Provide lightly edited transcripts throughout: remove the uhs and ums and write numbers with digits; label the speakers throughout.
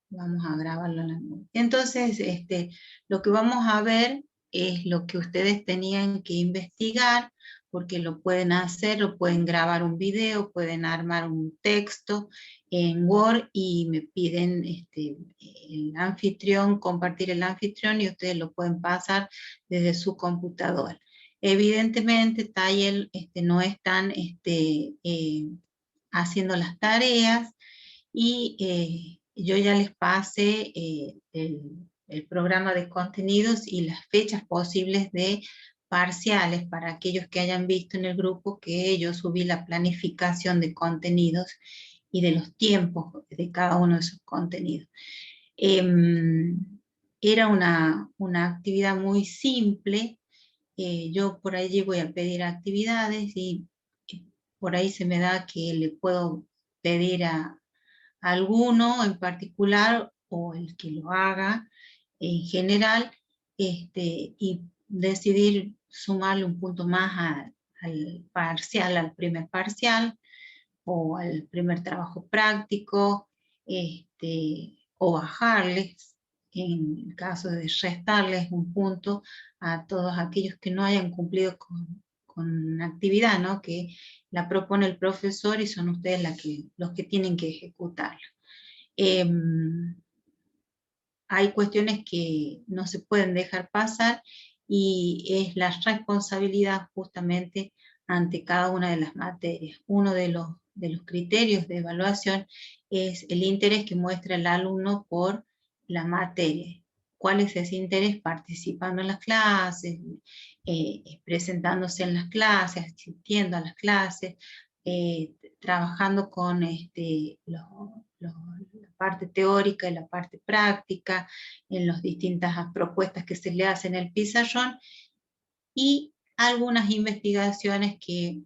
Speaker 1: Vamos a grabarlo en la nube. Entonces, lo que vamos a ver es lo que ustedes tenían que investigar, porque lo pueden hacer, o pueden grabar un video, pueden armar un texto en Word y me piden el anfitrión, compartir el anfitrión y ustedes lo pueden pasar desde su computadora. Evidentemente, Tayel no están haciendo las tareas y yo ya les pasé el programa de contenidos y las fechas posibles de parciales para aquellos que hayan visto en el grupo que yo subí la planificación de contenidos y de los tiempos de cada uno de esos contenidos. Era una actividad muy simple. Yo por allí voy a pedir actividades y por ahí se me da que le puedo pedir a alguno en particular o el que lo haga en general, y decidir sumarle un punto más al parcial, al primer parcial o al primer trabajo práctico, o bajarles, en el caso de restarles un punto a todos aquellos que no hayan cumplido con una actividad, ¿no? Que la propone el profesor y son ustedes los que tienen que ejecutarla. Hay cuestiones que no se pueden dejar pasar y es la responsabilidad justamente ante cada una de las materias. Uno de los criterios de evaluación es el interés que muestra el alumno por la materia. ¿Cuál es ese interés? Participando en las clases, presentándose en las clases, asistiendo a las clases, trabajando con la parte teórica y la parte práctica, en las distintas propuestas que se le hacen en el pizarrón, y algunas investigaciones que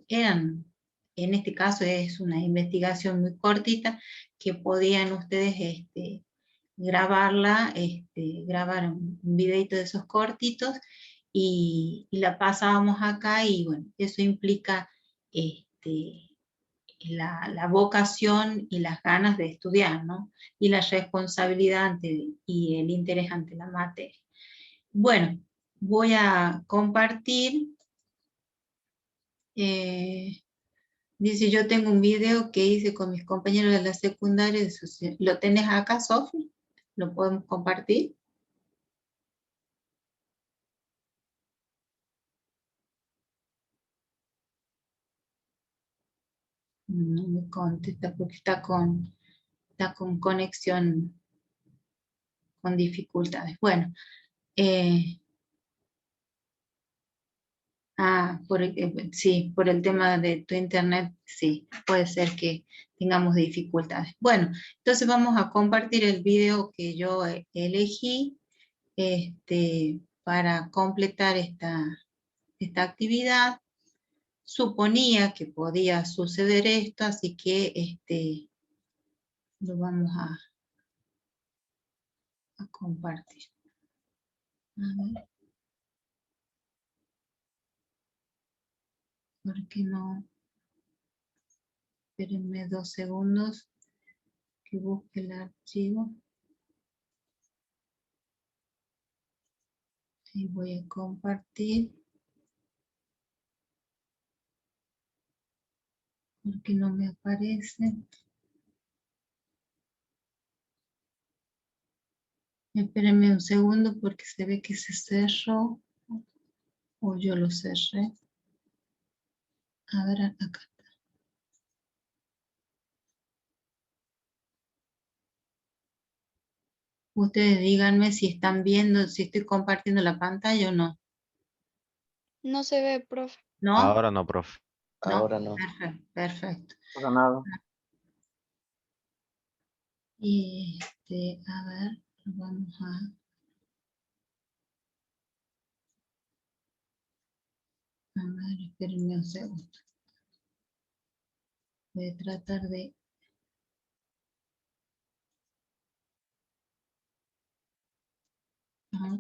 Speaker 1: eran, en este caso es una investigación muy cortita, que podían ustedes grabarla, grabar un videito de esos cortitos y la pasábamos acá y bueno, eso implica la vocación y las ganas de estudiar, ¿no? Y la responsabilidad y el interés ante la materia. Bueno, voy a compartir. eh, Dice, yo tengo un video que hice con mis compañeros de la secundaria. ¿Lo tenés acá, Sofi? ¿Lo podemos compartir? No me contesta porque está con conexión, con dificultades. Bueno, eh, sí, por el tema de tu internet, sí, puede ser que tengamos dificultades. Bueno, entonces vamos a compartir el video que yo elegí para completar esta actividad. Suponía que podía suceder esto, así que lo vamos a compartir. A ver, ¿por qué no? Espérenme 2 segundos que busque el archivo. Y voy a compartir. ¿Por qué no me aparece? Espérenme un segundo porque se ve que se cerró o yo lo cerré. A ver, acá está. Ustedes díganme si están viendo, si estoy compartiendo la pantalla o no.
Speaker 2: No se ve, profe.
Speaker 1: ¿No?
Speaker 3: Ahora no, profe.
Speaker 1: No,
Speaker 4: Ahora no
Speaker 1: perfecto, perfecto.
Speaker 4: pasa nada.
Speaker 1: Y a ver, vamos a ver, espérenme un segundo. Voy a tratar de...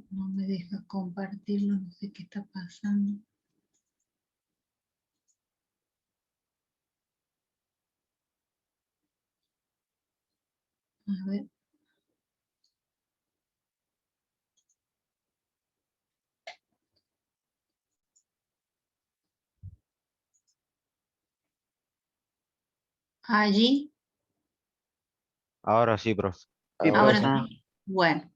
Speaker 1: No me deja compartirlo, no sé qué está pasando. A ver. Allí,
Speaker 3: Ahora sí, profe.
Speaker 4: Sí,
Speaker 1: ahora
Speaker 4: profe.
Speaker 1: sí. Bueno,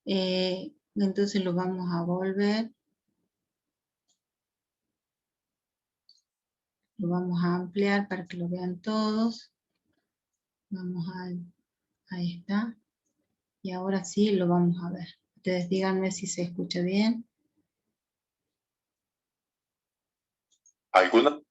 Speaker 1: entonces lo vamos a volver. Lo vamos a ampliar para que lo vean todos. Vamos a, ahí está. Y ahora sí lo vamos a ver. Ustedes díganme si se escucha bien.
Speaker 5: ¿Alguna?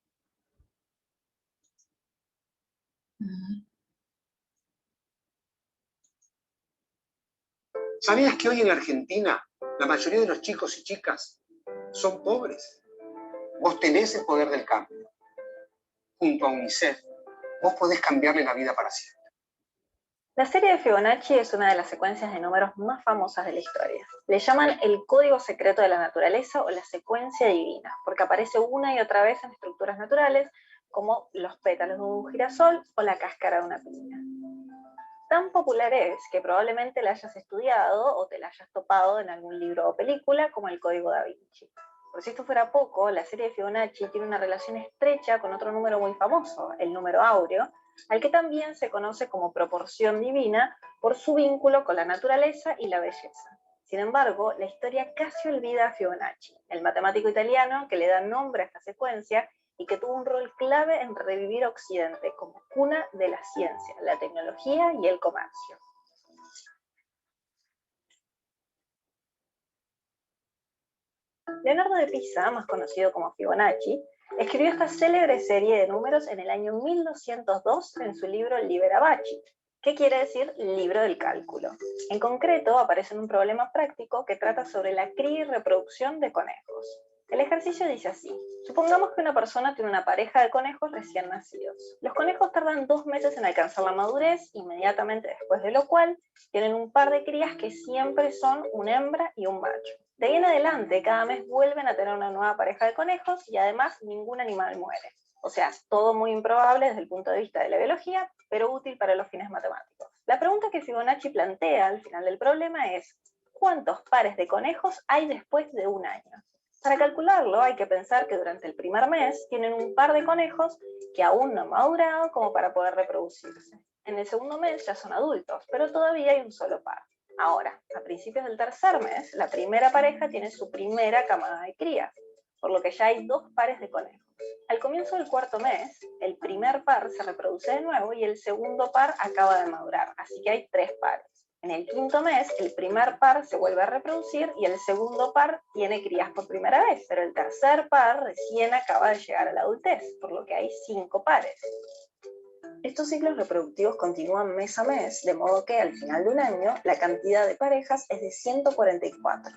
Speaker 6: ¿Sabías que hoy en Argentina la mayoría de los chicos y chicas son pobres? Vos tenés el poder del cambio. Junto a UNICEF, vos podés cambiarle la vida para siempre.
Speaker 7: La serie de Fibonacci es una de las secuencias de números más famosas de la historia. Le llaman el código secreto de la naturaleza o la secuencia divina, porque aparece una y otra vez en estructuras naturales como los pétalos de un girasol o la cáscara de una piña. Tan popular es que probablemente la hayas estudiado o te la hayas topado en algún libro o película como el Código Da Vinci. Por si esto fuera poco, la serie de Fibonacci tiene una relación estrecha con otro número muy famoso, el número áureo, al que también se conoce como proporción divina por su vínculo con la naturaleza y la belleza. Sin embargo, la historia casi olvida a Fibonacci, el matemático italiano que le da nombre a esta secuencia y que tuvo un rol clave en revivir Occidente como cuna de la ciencia, la tecnología y el comercio. Leonardo de Pisa, más conocido como Fibonacci, escribió esta célebre serie de números en el año 1202 en su libro Libera Bacci, que quiere decir libro del cálculo. En concreto, aparece en un problema práctico que trata sobre la cría y reproducción de conejos. El ejercicio dice así: supongamos que una persona tiene una pareja de conejos recién nacidos. Los conejos tardan 2 meses en alcanzar la madurez, inmediatamente después de lo cual tienen un par de crías que siempre son una hembra y un macho. De ahí en adelante, cada mes vuelven a tener una nueva pareja de conejos y además ningún animal muere. O sea, todo muy improbable desde el punto de vista de la biología, pero útil para los fines matemáticos. La pregunta que Fibonacci plantea al final del problema es: ¿cuántos pares de conejos hay después de un año? Para calcularlo hay que pensar que durante el primer mes tienen un par de conejos que aún no han madurado como para poder reproducirse. En el segundo mes ya son adultos, pero todavía hay un solo par. Ahora, a principios del tercer mes, la primera pareja tiene su primera camada de crías, por lo que ya hay 2 pares de conejos. Al comienzo del cuarto mes, el primer par se reproduce de nuevo y el segundo par acaba de madurar, así que hay 3 pares. En el quinto mes, el primer par se vuelve a reproducir y el segundo par tiene crías por primera vez, pero el tercer par recién acaba de llegar a la adultez, por lo que hay 5 pares. Estos ciclos reproductivos continúan mes a mes, de modo que al final de un año la cantidad de parejas es de 144.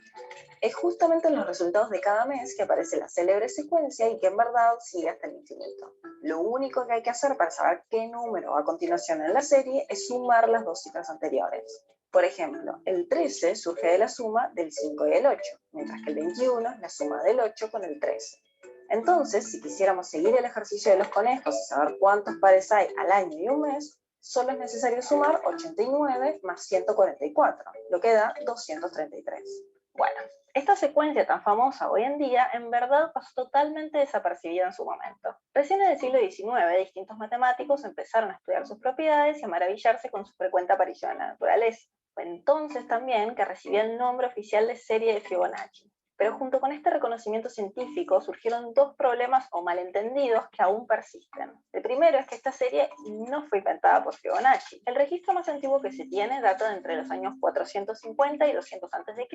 Speaker 7: Es justamente en los resultados de cada mes que aparece la célebre secuencia y que en verdad sigue hasta el infinito. Lo único que hay que hacer para saber qué número va a continuación en la serie es sumar las 2 cifras anteriores. Por ejemplo, el 13 surge de la suma del 5 y el 8, mientras que el 21 es la suma del 8 con el 13. Entonces, si quisiéramos seguir el ejercicio de los conejos y saber cuántos pares hay al año y un mes, solo es necesario sumar 89 más 144, lo que da 233. Bueno, esta secuencia tan famosa hoy en día en verdad pasó totalmente desapercibida en su momento. Recién en el siglo XIX, distintos matemáticos empezaron a estudiar sus propiedades y a maravillarse con su frecuente aparición en la naturaleza. Fue entonces también que recibió el nombre oficial de serie de Fibonacci. Pero junto con este reconocimiento científico surgieron 2 problemas o malentendidos que aún persisten. El primero es que esta serie no fue inventada por Fibonacci. El registro más antiguo que se tiene data de entre los años 450 y 200 a.C.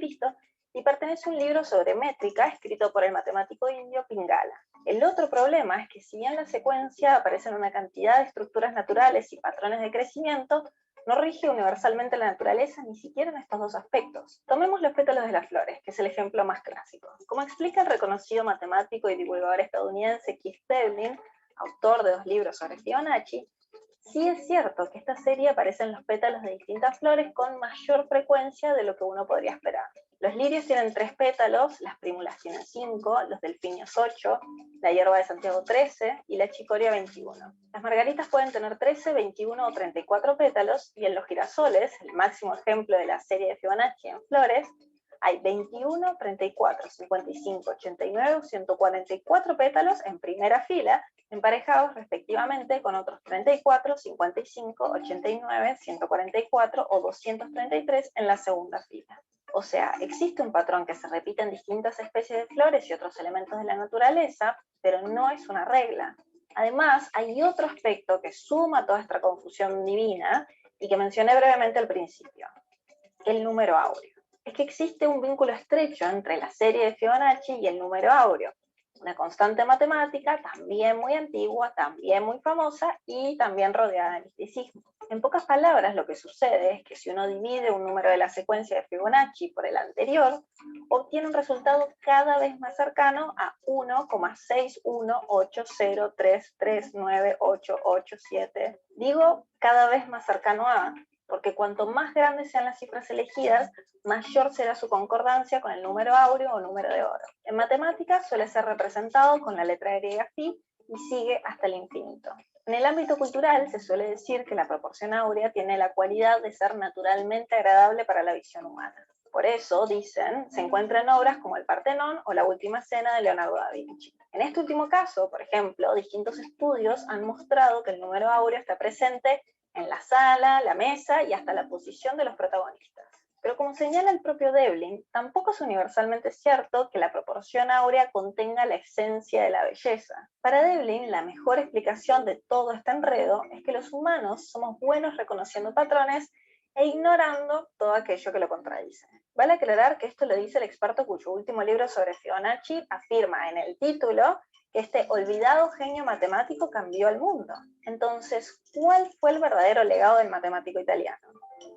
Speaker 7: y pertenece a un libro sobre métrica escrito por el matemático indio Pingala. El otro problema es que si bien la secuencia aparece en una cantidad de estructuras naturales y patrones de crecimiento, no rige universalmente la naturaleza ni siquiera en estos 2 aspectos. Tomemos los pétalos de las flores, que es el ejemplo más clásico. Como explica el reconocido matemático y divulgador estadounidense Keith Devlin, autor de 2 libros sobre Fibonacci, sí es cierto que esta serie aparece en los pétalos de distintas flores con mayor frecuencia de lo que uno podría esperar. Los lirios tienen 3 pétalos, las prímulas tienen 5, los delfinios 8, la hierba de Santiago 13 y la chicoria 21. Las margaritas pueden tener 13, 21 o 34 pétalos y en los girasoles, el máximo ejemplo de la serie de Fibonacci en flores, hay 21, 34, 55, 89 o 144 pétalos en primera fila emparejados respectivamente con otros 34, 55, 89, 144 o 233 en la segunda fila. O sea, existe un patrón que se repite en distintas especies de flores y otros elementos de la naturaleza, pero no es una regla. Además, hay otro aspecto que suma toda esta confusión divina y que mencioné brevemente al principio, el número áureo. Es que existe un vínculo estrecho entre la serie de Fibonacci y el número áureo, una constante matemática también muy antigua, también muy famosa y también rodeada de misticismo. En pocas palabras, lo que sucede es que si uno divide un número de la secuencia de Fibonacci por el anterior, obtiene un resultado cada vez más cercano a 1,61803398887. Digo cada vez más cercano a, porque cuanto más grandes sean las cifras elegidas, mayor será su concordancia con el número áureo o número de oro. En matemáticas suele ser representado con la letra griega phi y sigue hasta el infinito. En el ámbito cultural se suele decir que la proporción áurea tiene la cualidad de ser naturalmente agradable para la visión humana. Por eso, dicen, se encuentra en obras como el Partenón o la Última Cena de Leonardo da Vinci. En este último caso, por ejemplo, distintos estudios han mostrado que el número áureo está presente en la sala, la mesa y hasta la posición de los protagonistas. Pero como señala el propio Devlin, tampoco es universalmente cierto que la proporción áurea contenga la esencia de la belleza. Para Devlin, la mejor explicación de todo este enredo es que los humanos somos buenos reconociendo patrones e ignorando todo aquello que lo contradice. Vale aclarar que esto lo dice el experto cuyo último libro sobre Fibonacci afirma en el título que este olvidado genio matemático cambió el mundo. Entonces, ¿cuál fue el verdadero legado del matemático italiano?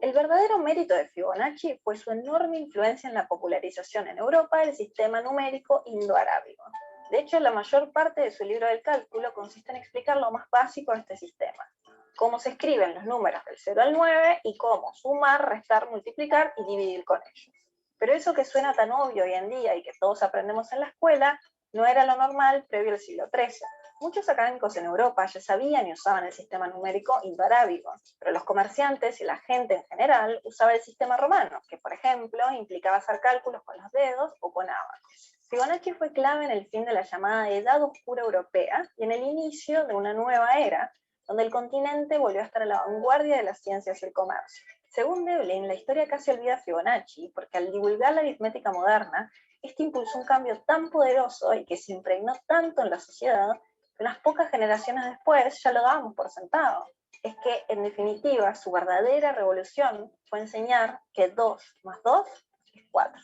Speaker 7: El verdadero mérito de Fibonacci fue su enorme influencia en la popularización en Europa del sistema numérico indoarábigo. De hecho, la mayor parte de su libro del cálculo consiste en explicar lo más básico de este sistema: cómo se escriben los números del 0 al 9 y cómo sumar, restar, multiplicar y dividir con ellos. Pero eso que suena tan obvio hoy en día y que todos aprendemos en la escuela, no era lo normal previo al siglo XIII. Muchos académicos en Europa ya sabían y usaban el sistema numérico indoarábigo, pero los comerciantes y la gente en general usaban el sistema romano, que por ejemplo implicaba hacer cálculos con los dedos o con abacos. Fibonacci fue clave en el fin de la llamada Edad Oscura Europea y en el inicio de una nueva era, donde el continente volvió a estar a la vanguardia de las ciencias y el comercio. Según Devlin, la historia casi olvida a Fibonacci, porque al divulgar la aritmética moderna, este impulsó un cambio tan poderoso y que se impregnó tanto en la sociedad, que unas pocas generaciones después ya lo dábamos por sentado. Es que, en definitiva, su verdadera revolución fue enseñar que 2 más 2 es 4.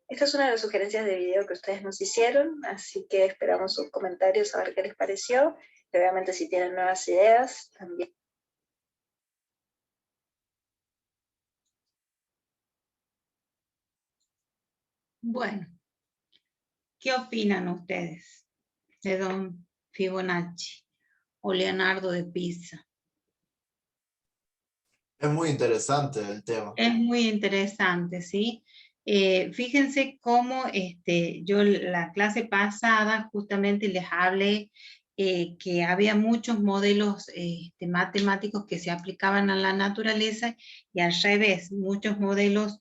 Speaker 7: Esta es una de las sugerencias de video que ustedes nos hicieron, así que esperamos sus comentarios a ver qué les pareció. Y obviamente si tienen nuevas ideas, también.
Speaker 1: Bueno, ¿qué opinan ustedes de don Fibonacci o Leonardo de Pisa?
Speaker 3: Es muy interesante el tema.
Speaker 1: Es muy interesante, ¿sí? Fíjense cómo yo la clase pasada justamente les hablé que había muchos modelos matemáticos que se aplicaban a la naturaleza y al revés, muchos modelos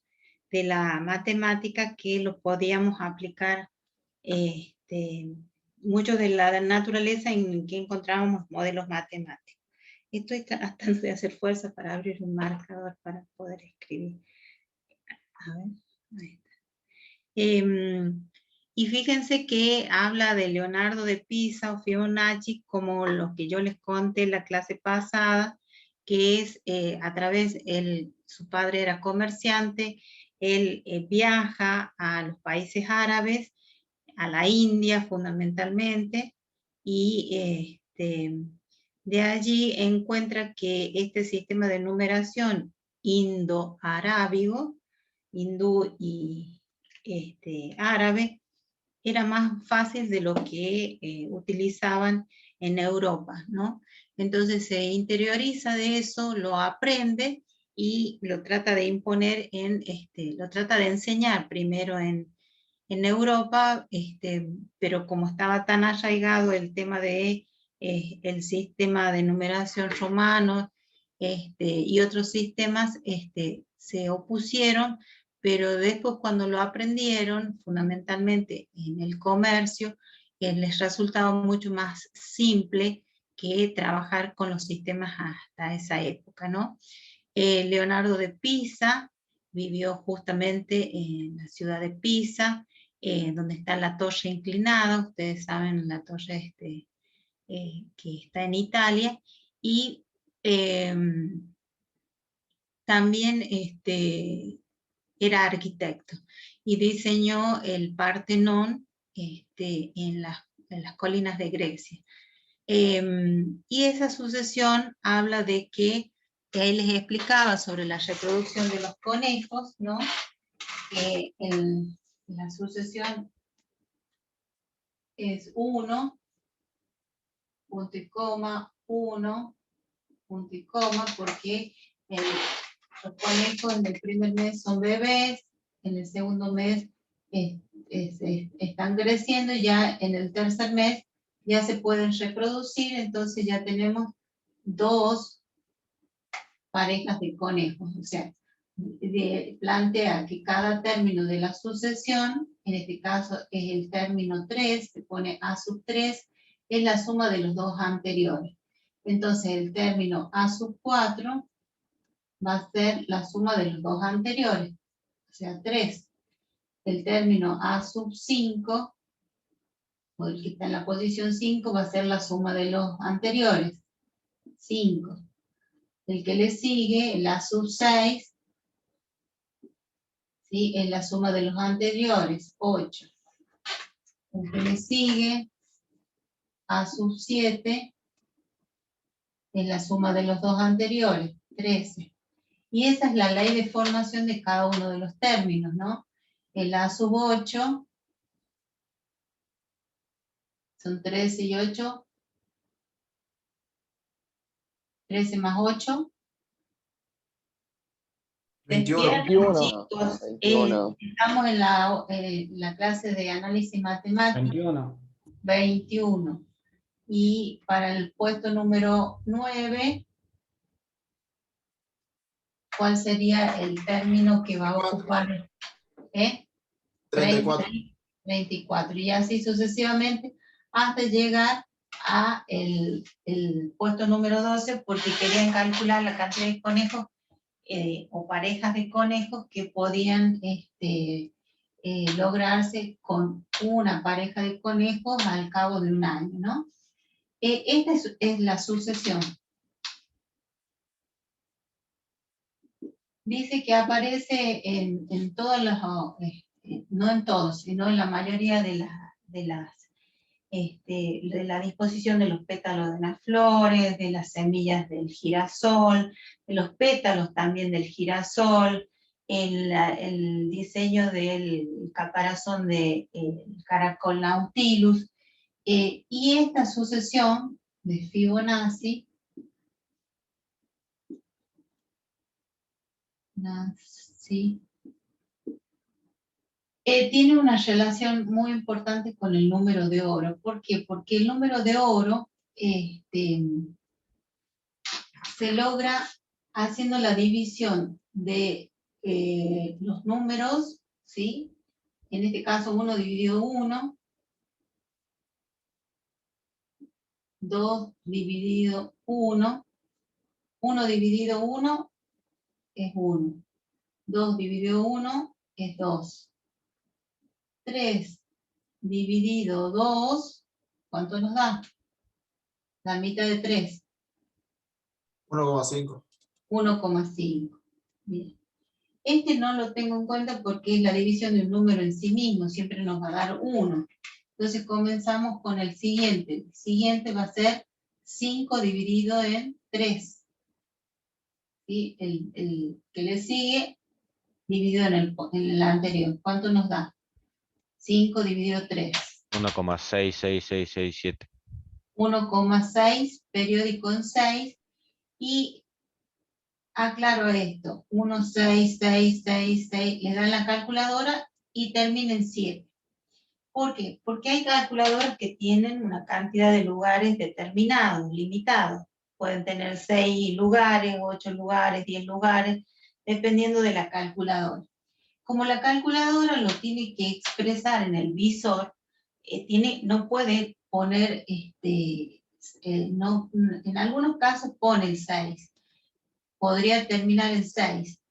Speaker 1: de la matemática que lo podíamos aplicar, muchos de la naturaleza en que encontrábamos modelos matemáticos. Estoy tratando de hacer fuerza para abrir un marcador para poder escribir. A ver, ahí está. Y fíjense que habla de Leonardo de Pisa o Fibonacci como lo que yo les conté en la clase pasada, que es a través, su padre era comerciante, él viaja a los países árabes, a la India fundamentalmente, y de allí encuentra que este sistema de numeración indo-arábigo, hindú y árabe, era más fácil de lo que utilizaban en Europa, ¿no? Entonces se interioriza de eso, lo aprende y lo trata de imponer lo trata de enseñar primero en Europa, pero como estaba tan arraigado el tema de el sistema de numeración romano y otros sistemas, se opusieron, pero después cuando lo aprendieron, fundamentalmente en el comercio, les resultaba mucho más simple que trabajar con los sistemas hasta esa época, ¿no? Leonardo de Pisa vivió justamente en la ciudad de Pisa, donde está la torre inclinada, ustedes saben, la torre que está en Italia, y también era arquitecto, y diseñó el Partenón en las colinas de Grecia. Y esa sucesión habla de que él les explicaba sobre la reproducción de los conejos, ¿no? La sucesión es 1, punto y coma, 1, punto y coma, porque los conejos en el primer mes son bebés, en el segundo mes están creciendo, y ya en el tercer mes ya se pueden reproducir, entonces ya tenemos 2 parejas de conejos. O sea, plantea que cada término de la sucesión, en este caso es el término 3, se pone A sub 3, es la suma de los 2 anteriores. Entonces el término A sub 4 va a ser la suma de los 2 anteriores, o sea 3. El término A sub 5, o el que está en la posición 5, va a ser la suma de los anteriores, 5. El que le sigue, el A sub 6, ¿sí? Es la suma de los anteriores, 8. El que le sigue, A sub 7, es la suma de los 2 anteriores, 13. Y esa es la ley de formación de cada uno de los términos, ¿no? El A sub 8, son 13 y 8, 13 más 8,
Speaker 3: 21.
Speaker 1: Chicos, estamos en la clase de análisis matemático. 21. Y para el puesto número 9, ¿cuál sería el término que va a ocupar?
Speaker 3: 34.
Speaker 1: 34. Y así sucesivamente hasta llegar a el puesto número 12, porque querían calcular la cantidad de conejos o parejas de conejos que podían lograrse con una pareja de conejos al cabo de un año, ¿no? Esta es la sucesión. Dice que aparece en todos los, no en todos, sino en la mayoría de la disposición de los pétalos de las flores, de las semillas del girasol, de los pétalos también del girasol, el diseño del caparazón del caracol Nautilus, y esta sucesión de Fibonacci, tiene una relación muy importante con el número de oro. ¿Por qué? Porque el número de oro se logra haciendo la división de los números, ¿sí? En este caso 1 dividido 1, 2 dividido 1, 1 dividido 1 es 1, 2 dividido 1 es 2, 3 dividido 2, ¿cuánto nos da? La mitad de 3.
Speaker 3: 1,5.
Speaker 1: 1,5. Bien. Este no lo tengo en cuenta porque es la división de un número en sí mismo, siempre nos va a dar 1. Entonces comenzamos con el siguiente. El siguiente va a ser 5 dividido en 3. ¿Sí? El que le sigue dividido en el anterior. ¿Cuánto nos da? 5 dividido 3.
Speaker 4: 1,66667.
Speaker 1: 1,6, periódico en 6. Y aclaro esto. 1, 6, 6, 6, 6. Le dan la calculadora y termina en 7. ¿Por qué? Porque hay calculadoras que tienen una cantidad de lugares determinados, limitados. Pueden tener 6 lugares, 8 lugares, 10 lugares, dependiendo de la calculadora. Como la calculadora lo tiene que expresar en el visor, no puede poner, no, en algunos casos pone el 6, podría terminar en 6,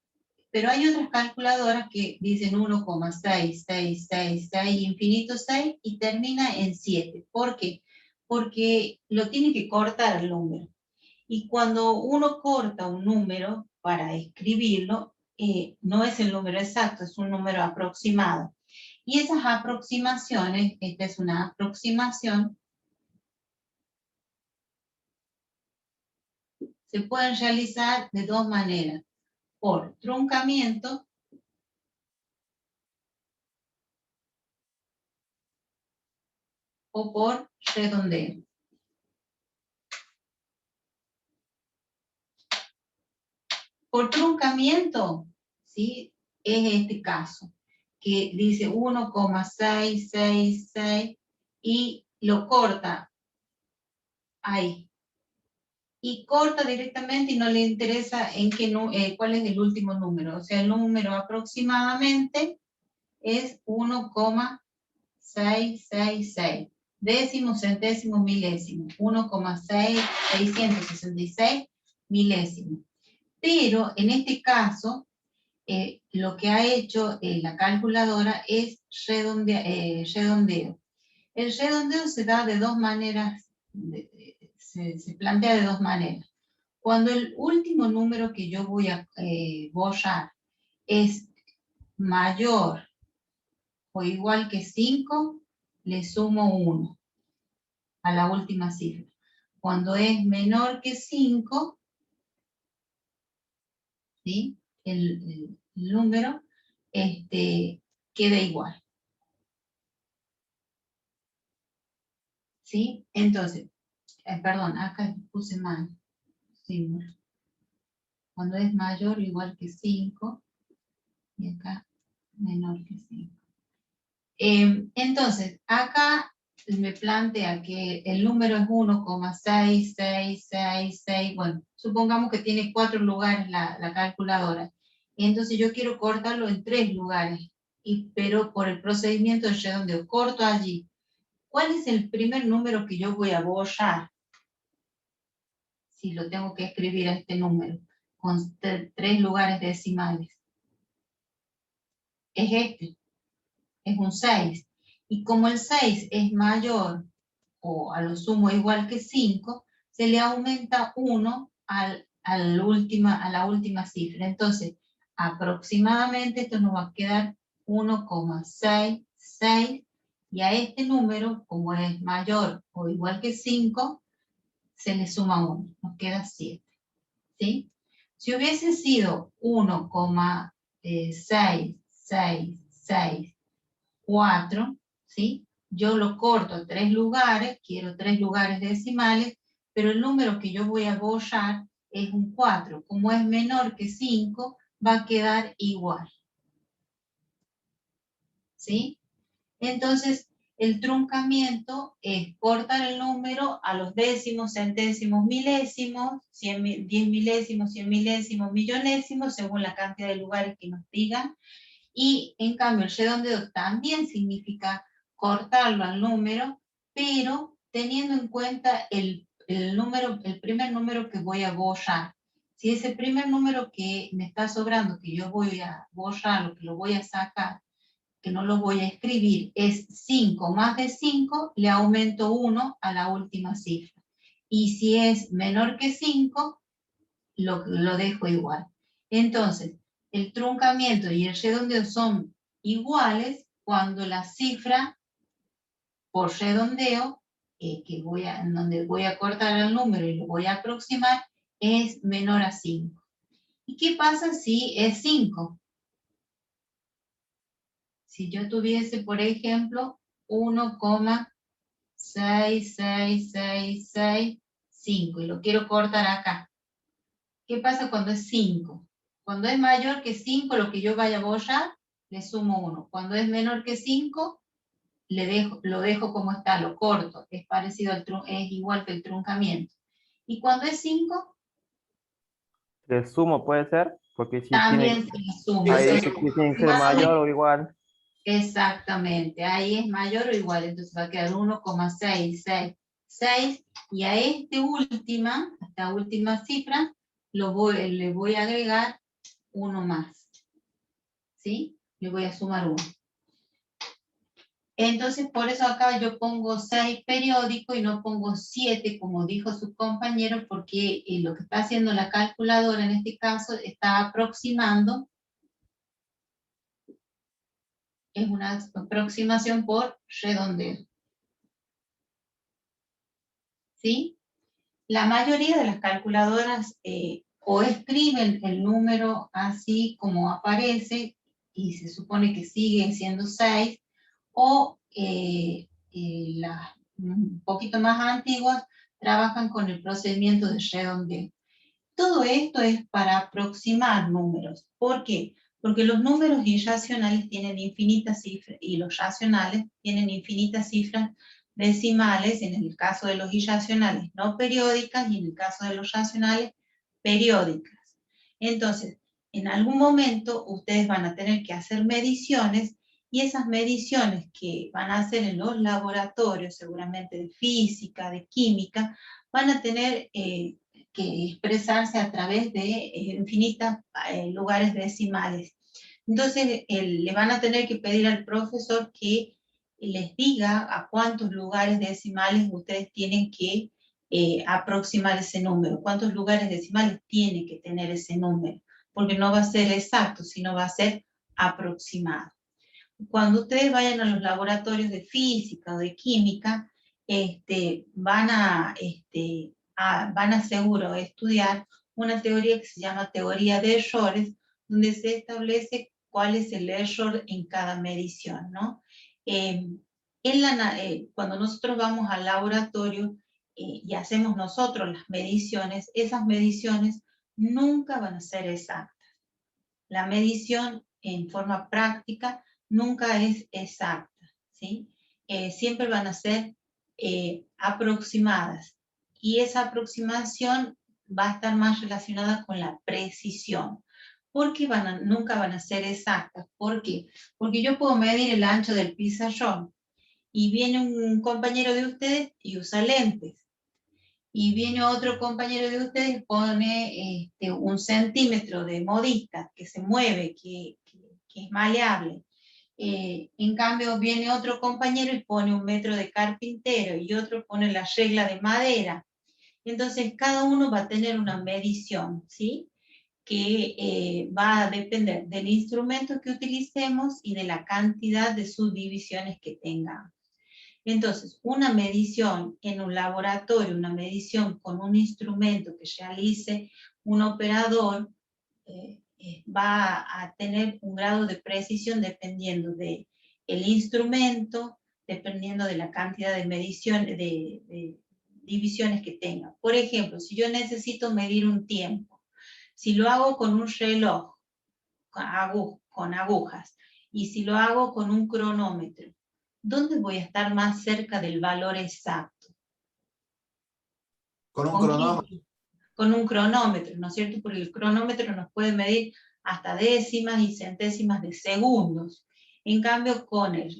Speaker 1: pero hay otras calculadoras que dicen 1,666, infinito 6, y termina en 7. ¿Por qué? Porque lo tiene que cortar el número. Y cuando uno corta un número para escribirlo, no es el número exacto, es un número aproximado. Y esas aproximaciones, esta es una aproximación, se pueden realizar de dos maneras: por truncamiento o por redondeo. Por truncamiento, ¿sí?, es este caso, que dice 1,666 y lo corta ahí. Y corta directamente y no le interesa en qué, cuál es el último número. O sea, el número aproximadamente es 1,666. Décimos, centésimos, milésimos. 1,666 milésimos. Pero en este caso, lo que ha hecho la calculadora es redondeo. El redondeo se da de dos maneras, se plantea de dos maneras. Cuando el último número que yo voy a borrar es mayor o igual que 5, le sumo 1 a la última cifra. Cuando es menor que 5, ¿sí?, el número queda igual. ¿Sí? Entonces, perdón, acá puse mal símbolo. Cuando es mayor o igual que 5, y acá menor que 5. Entonces, acá me plantea que el número es 1,6666, bueno, supongamos que tiene 4 lugares la calculadora. Entonces yo quiero cortarlo en 3 lugares, pero por el procedimiento de redondeo, corto allí. ¿Cuál es el primer número que yo voy a borrar? Si lo tengo que escribir a este número, con 3 lugares decimales. Es este, es un 6. Y como el 6 es mayor o a lo sumo igual que 5, se le aumenta 1 a la última cifra. Entonces, aproximadamente esto nos va a quedar 1,66, y a este número, como es mayor o igual que 5, se le suma 1, nos queda 7. ¿Sí? Si hubiese sido 1,6664, ¿sí?, yo lo corto a 3 lugares, quiero 3 lugares decimales, pero el número que yo voy a borrar es un 4. Como es menor que 5, va a quedar igual. ¿Sí? Entonces, el truncamiento es cortar el número a los décimos, centésimos, milésimos, 10 milésimos, 100 milésimos, millonésimos, según la cantidad de lugares que nos digan. Y en cambio el redondeo también significa cortarlo al número, pero teniendo en cuenta el primer número que voy a borrar. Si ese primer número que me está sobrando, que yo voy a borrarlo, que lo voy a sacar, que no lo voy a escribir, es 5 más de 5, le aumento 1 a la última cifra. Y si es menor que 5, lo dejo igual. Entonces, el truncamiento y el redondeo son iguales cuando la cifra por redondeo, en donde voy a cortar el número y lo voy a aproximar, es menor a 5. ¿Y qué pasa si es 5? Si yo tuviese, por ejemplo, 1,66665 y lo quiero cortar acá, ¿qué pasa cuando es 5? Cuando es mayor que 5, lo que yo vaya a borrar, le sumo 1. Cuando es menor que 5, lo dejo como está, lo corto. Es parecido es igual que el truncamiento. ¿Y cuando es 5?
Speaker 4: Le sumo, puede ser, porque si
Speaker 1: También
Speaker 4: tiene,
Speaker 1: se le suma.
Speaker 4: ahí dice que tiene que ser mayor o igual.
Speaker 1: Exactamente, ahí es mayor o igual, entonces va a quedar 1,666, y a esta última cifra, le voy a agregar uno más, ¿sí? Le voy a sumar 1. Entonces, por eso acá yo pongo 6 periódico y no pongo 7, como dijo su compañero, porque lo que está haciendo la calculadora en este caso está aproximando, es una aproximación por redondeo, ¿sí? La mayoría de las calculadoras o escriben el número así como aparece y se supone que siguen siendo 6, o las un poquito más antiguas trabajan con el procedimiento de redondeo. Todo esto es para aproximar números. ¿Por qué? Porque los números irracionales tienen infinitas cifras y los racionales tienen infinitas cifras decimales, en el caso de los irracionales no periódicas y en el caso de los racionales periódicas. Entonces, en algún momento ustedes van a tener que hacer mediciones, y esas mediciones que van a hacer en los laboratorios, seguramente de física, de química, van a tener que expresarse a través de infinitos lugares decimales. Entonces, le van a tener que pedir al profesor que les diga a cuántos lugares decimales ustedes tienen que aproximar ese número, cuántos lugares decimales tiene que tener ese número, porque no va a ser exacto, sino va a ser aproximado. Cuando ustedes vayan a los laboratorios de física o de química, van a seguro estudiar una teoría que se llama teoría de errores, donde se establece cuál es el error en cada medición, ¿no? Cuando nosotros vamos al laboratorio y hacemos nosotros las mediciones, esas mediciones nunca van a ser exactas. La medición en forma práctica nunca es exacta, ¿sí? Siempre van a ser aproximadas, y esa aproximación va a estar más relacionada con la precisión. ¿Por qué nunca van a ser exactas? ¿Por qué? Porque yo puedo medir el ancho del pizarrón y viene un compañero de ustedes y usa lentes, y viene otro compañero de ustedes y pone 1 centímetro de modista que se mueve, que es maleable. En cambio viene otro compañero y pone 1 metro de carpintero, y otro pone la regla de madera. Entonces cada uno va a tener una medición, ¿sí? Que va a depender del instrumento que utilicemos y de la cantidad de subdivisiones que tengamos. Entonces, una medición en un laboratorio, una medición con un instrumento que realice un operador, va a tener un grado de precisión dependiendo del instrumento, dependiendo de la cantidad de mediciones, de divisiones que tenga. Por ejemplo, si yo necesito medir un tiempo, si lo hago con un reloj, con agujas, y si lo hago con un cronómetro, ¿dónde voy a estar más cerca del valor exacto?
Speaker 3: Con un cronómetro.
Speaker 1: Con un cronómetro, ¿no es cierto? Porque el cronómetro nos puede medir hasta décimas y centésimas de segundos. En cambio, con el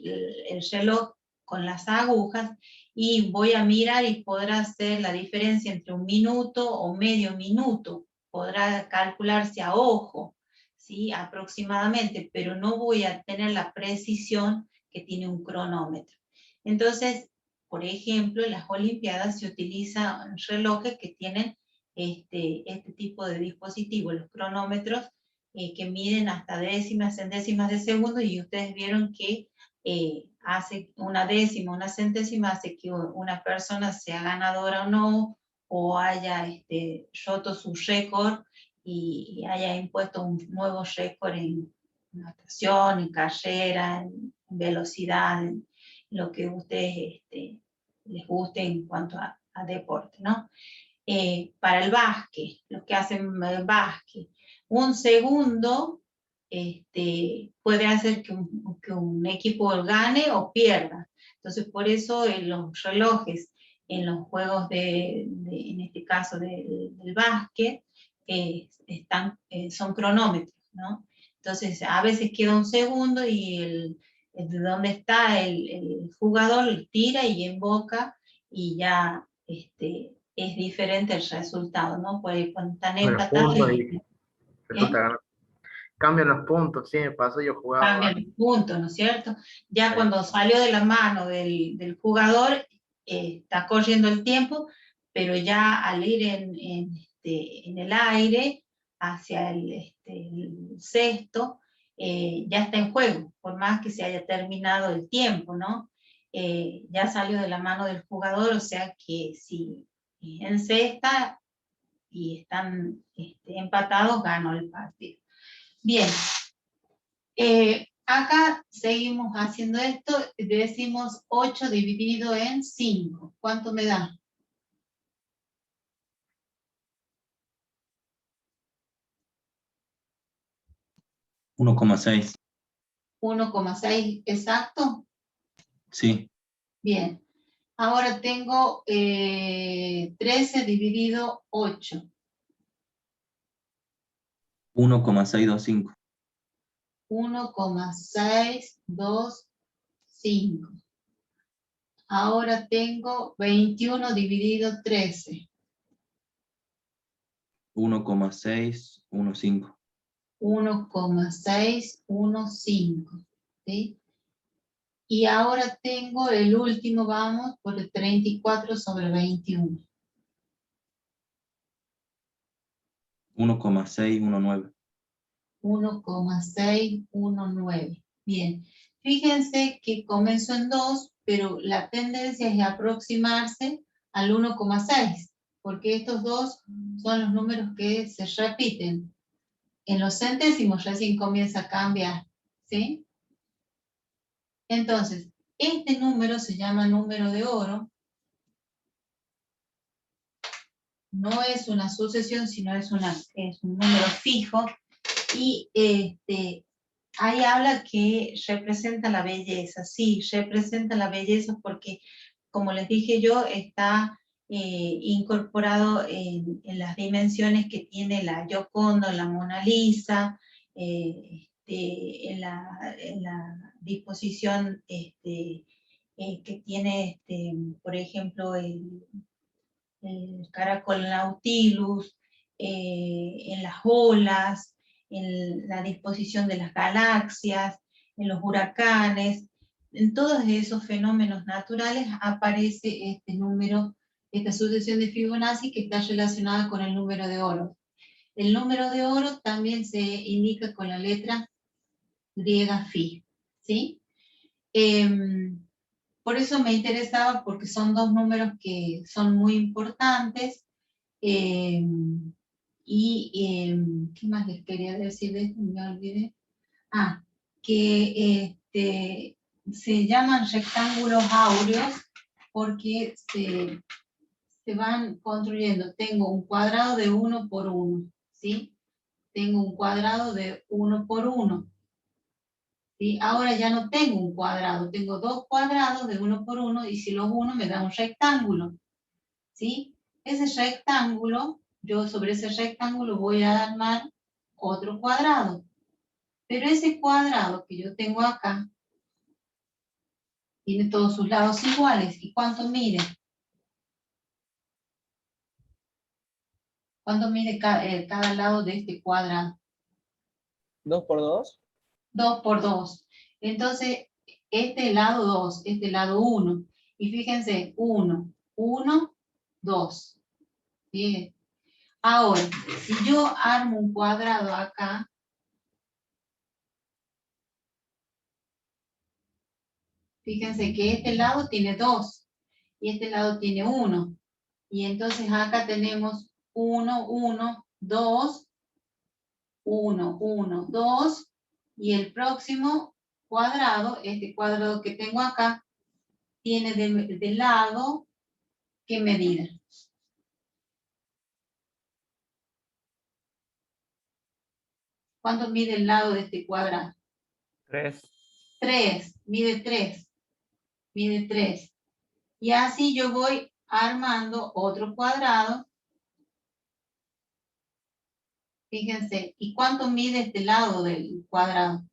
Speaker 1: reloj, con las agujas, y voy a mirar y podrá hacer la diferencia entre 1 minuto o medio minuto. Podrá calcularse a ojo, ¿sí? Aproximadamente, pero no voy a tener la precisión que tiene un cronómetro. Entonces, por ejemplo, en las Olimpiadas se utilizan relojes que tienen este tipo de dispositivos, los cronómetros, que miden hasta décimas, centésimas de segundo, y ustedes vieron que hace una décima, una centésima, hace que una persona sea ganadora o no, o haya roto su récord y haya impuesto un nuevo récord en natación, en carrera, en velocidad, en lo que a ustedes les guste en cuanto a deporte, ¿no? Para el básquet, los que hacen básquet, 1 segundo puede hacer que un equipo gane o pierda. Entonces, por eso en los relojes, en los juegos en este caso del básquet, son cronómetros, ¿no? Entonces, a veces queda 1 segundo y de donde está el jugador, tira y emboca, y ya es diferente el resultado, ¿no? Porque cuando están
Speaker 4: Cambian los
Speaker 1: empatados
Speaker 4: puntos y resulta
Speaker 1: ¿eh?
Speaker 4: ganar. Cambian los puntos, sí, me pasó, yo jugaba.
Speaker 1: Cambian los puntos, ¿no es cierto? Ya
Speaker 4: Sí.
Speaker 1: cuando salió de la mano del jugador, está corriendo el tiempo, pero ya al ir en el aire hacia el cesto, ya está en juego, por más que se haya terminado el tiempo, ¿no? Ya salió de la mano del jugador, o sea que si encesta y están empatados, ganó el partido. Bien. Acá seguimos haciendo esto, decimos 8 dividido en 5. ¿Cuánto me da?
Speaker 5: 1,6.
Speaker 1: 1,6 exacto.
Speaker 5: Sí.
Speaker 1: Bien. Ahora tengo 13 dividido 8.
Speaker 5: 1,625.
Speaker 1: 1,625. Ahora tengo 21 dividido 13.
Speaker 5: 1,615.
Speaker 1: 1,615. ¿Sí? Y ahora tengo el último, vamos, por el 34 sobre 21.
Speaker 5: 1,619.
Speaker 1: 1,619. Bien. Fíjense que comenzó en 2, pero la tendencia es aproximarse al 1,6, porque estos dos son los números que se repiten. En los centésimos recién comienza a cambiar, ¿sí? Entonces, este número se llama número de oro. No es una sucesión, sino es un número fijo. Y ahí habla que representa la belleza. Sí, representa la belleza porque, como les dije yo, está incorporado en las dimensiones que tiene la Gioconda, la Mona Lisa, en la disposición que tiene, por ejemplo, el caracol nautilus, en las olas, en la disposición de las galaxias, en los huracanes, en todos esos fenómenos naturales aparece este número, esta sucesión de Fibonacci que está relacionada con el número de oro. El número de oro también se indica con la letra griega Fi, ¿sí? Por eso me interesaba, porque son dos números que son muy importantes. ¿Qué más les quería decir de esto? Me olvidé. Que se llaman rectángulos áureos porque se van construyendo. Tengo un cuadrado de 1 por 1, ¿sí? Tengo un cuadrado de 1 por 1. ¿Sí? Ahora ya no tengo un cuadrado, tengo dos cuadrados de 1 por 1, y si los uno me da un rectángulo, ¿sí? Ese rectángulo, yo sobre ese rectángulo voy a armar otro cuadrado, pero ese cuadrado que yo tengo acá tiene todos sus lados iguales. ¿Y cuánto mide? ¿Cuánto mide cada lado de este cuadrado?
Speaker 8: 2 por 2.
Speaker 1: 2 por 2. Entonces, este lado 2, este lado 1. Y fíjense, 1, 1, 2. Bien. Ahora, si yo armo un cuadrado acá, fíjense que este lado tiene 2 y este lado tiene 1. Y entonces acá tenemos 1, 1, 2, 1, 1, 2, y el próximo cuadrado, este cuadrado que tengo acá, tiene de lado, ¿qué medida? ¿Cuánto mide el lado de este cuadrado?
Speaker 4: 3.
Speaker 1: 3, mide 3, mide 3. Y así yo voy armando otro cuadrado. Fíjense, ¿y cuánto mide este lado del cuadrado?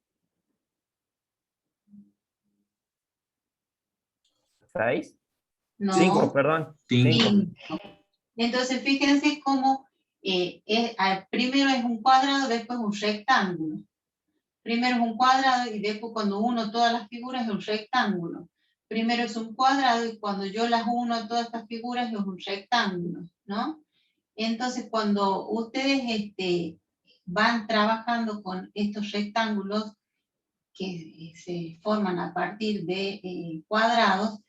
Speaker 4: 6.
Speaker 1: No.
Speaker 4: 5, perdón.
Speaker 5: 5.
Speaker 1: 5. Entonces fíjense cómo primero es un cuadrado, después un rectángulo. Primero es un cuadrado y después cuando uno todas las figuras es un rectángulo. Primero es un cuadrado y cuando yo las uno todas estas figuras es un rectángulo, ¿no? Entonces cuando ustedes van trabajando con estos rectángulos que se forman a partir de cuadrados,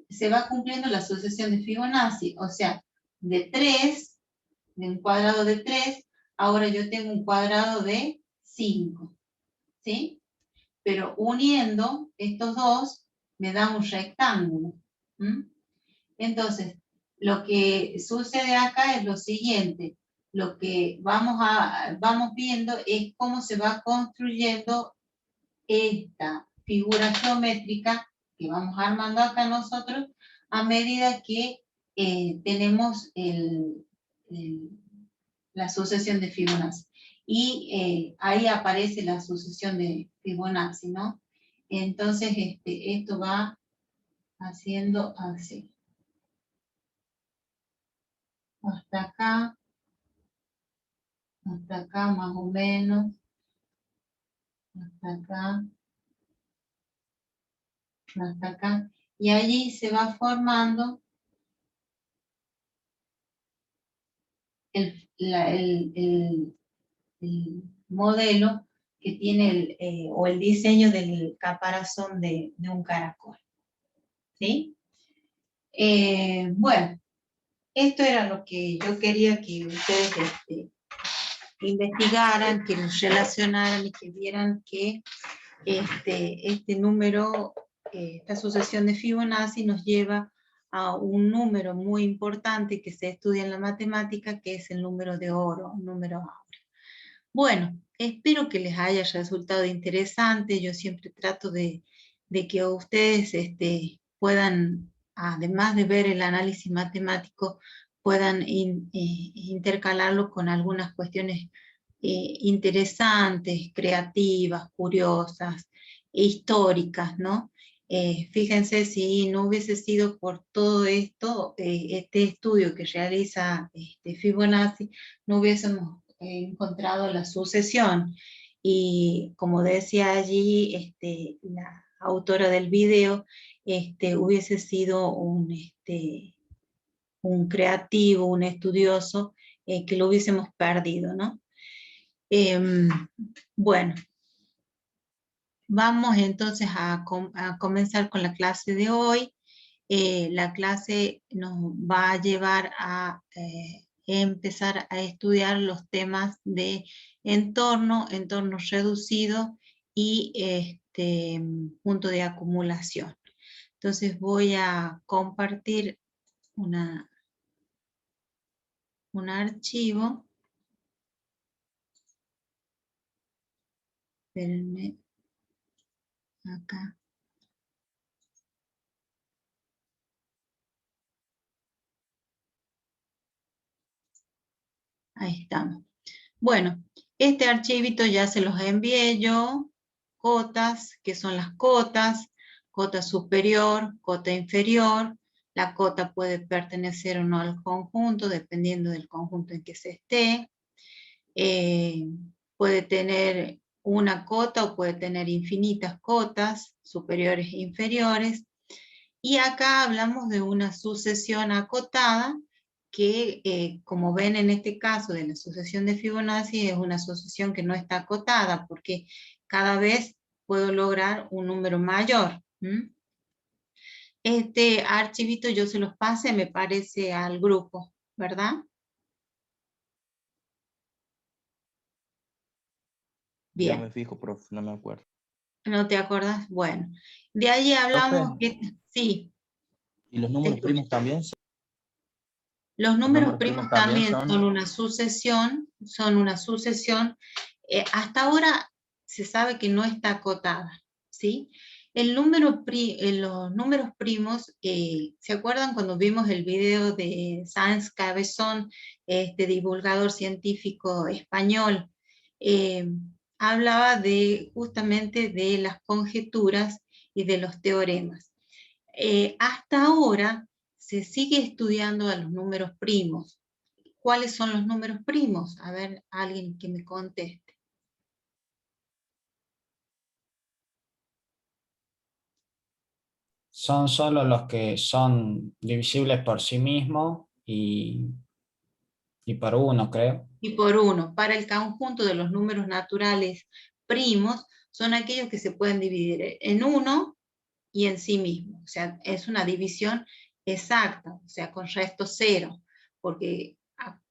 Speaker 1: se va cumpliendo la sucesión de Fibonacci, o sea, de 3, de un cuadrado de 3, ahora yo tengo un cuadrado de 5, ¿sí? Pero uniendo estos dos me da un rectángulo. Entonces, lo que sucede acá es lo siguiente, lo que vamos viendo es cómo se va construyendo esta figura geométrica que vamos armando acá nosotros a medida que tenemos la sucesión de Fibonacci. Y ahí aparece la sucesión de Fibonacci, ¿no? Entonces esto va haciendo así. Hasta acá más o menos, hasta acá, y allí se va formando el modelo que tiene o el diseño del caparazón de un caracol. ¿Sí? Bueno, esto era lo que yo quería que ustedes investigaran, que los relacionaran y que vieran que este número, esta sucesión de Fibonacci nos lleva a un número muy importante que se estudia en la matemática, que es el número de oro, un número áureo. Bueno, espero que les haya resultado interesante. Yo siempre trato de que ustedes puedan, además de ver el análisis matemático, puedan intercalarlo con algunas cuestiones interesantes, creativas, curiosas, históricas, ¿no? Fíjense, si no hubiese sido por todo esto, este estudio que realiza Fibonacci, no hubiésemos encontrado la sucesión. Y como decía allí la autora del video, hubiese sido un creativo, un estudioso, que lo hubiésemos perdido, ¿no? Bueno, vamos entonces a comenzar con la clase de hoy. La clase nos va a llevar a empezar a estudiar los temas de entorno reducido y punto de acumulación. Entonces voy a compartir un archivo. Espérenme. Acá. Ahí estamos. Bueno, este archivito ya se los envié yo. Cotas, que son las cotas, cota superior, cota inferior. La cota puede pertenecer o no al conjunto, dependiendo del conjunto en que se esté. Puede tener una cota o puede tener infinitas cotas, superiores e inferiores. Y acá hablamos de una sucesión acotada, que como ven en este caso de la sucesión de Fibonacci, es una sucesión que no está acotada, porque cada vez puedo lograr un número mayor. Este archivito yo se los pasé, me parece, al grupo, ¿verdad? Bien.
Speaker 5: Ya me fijo, profe, no me acuerdo.
Speaker 1: ¿No te acuerdas? Bueno, de ahí hablamos que... Sí.
Speaker 5: ¿Y los números primos también?
Speaker 1: Los números primos también son una sucesión, hasta ahora se sabe que no está acotada, ¿sí? Los números primos, ¿se acuerdan cuando vimos el video de Sáenz Cabezón, este divulgador científico español? Hablaba justamente de las conjeturas y de los teoremas. Hasta ahora se sigue estudiando a los números primos. ¿Cuáles son los números primos? A ver, alguien que me conteste.
Speaker 9: Son solo los que son divisibles por sí mismos y por 1, creo.
Speaker 1: Y por 1. Para el conjunto de los números naturales primos, son aquellos que se pueden dividir en 1 y en sí mismos. O sea, es una división exacta, o sea, con resto 0, porque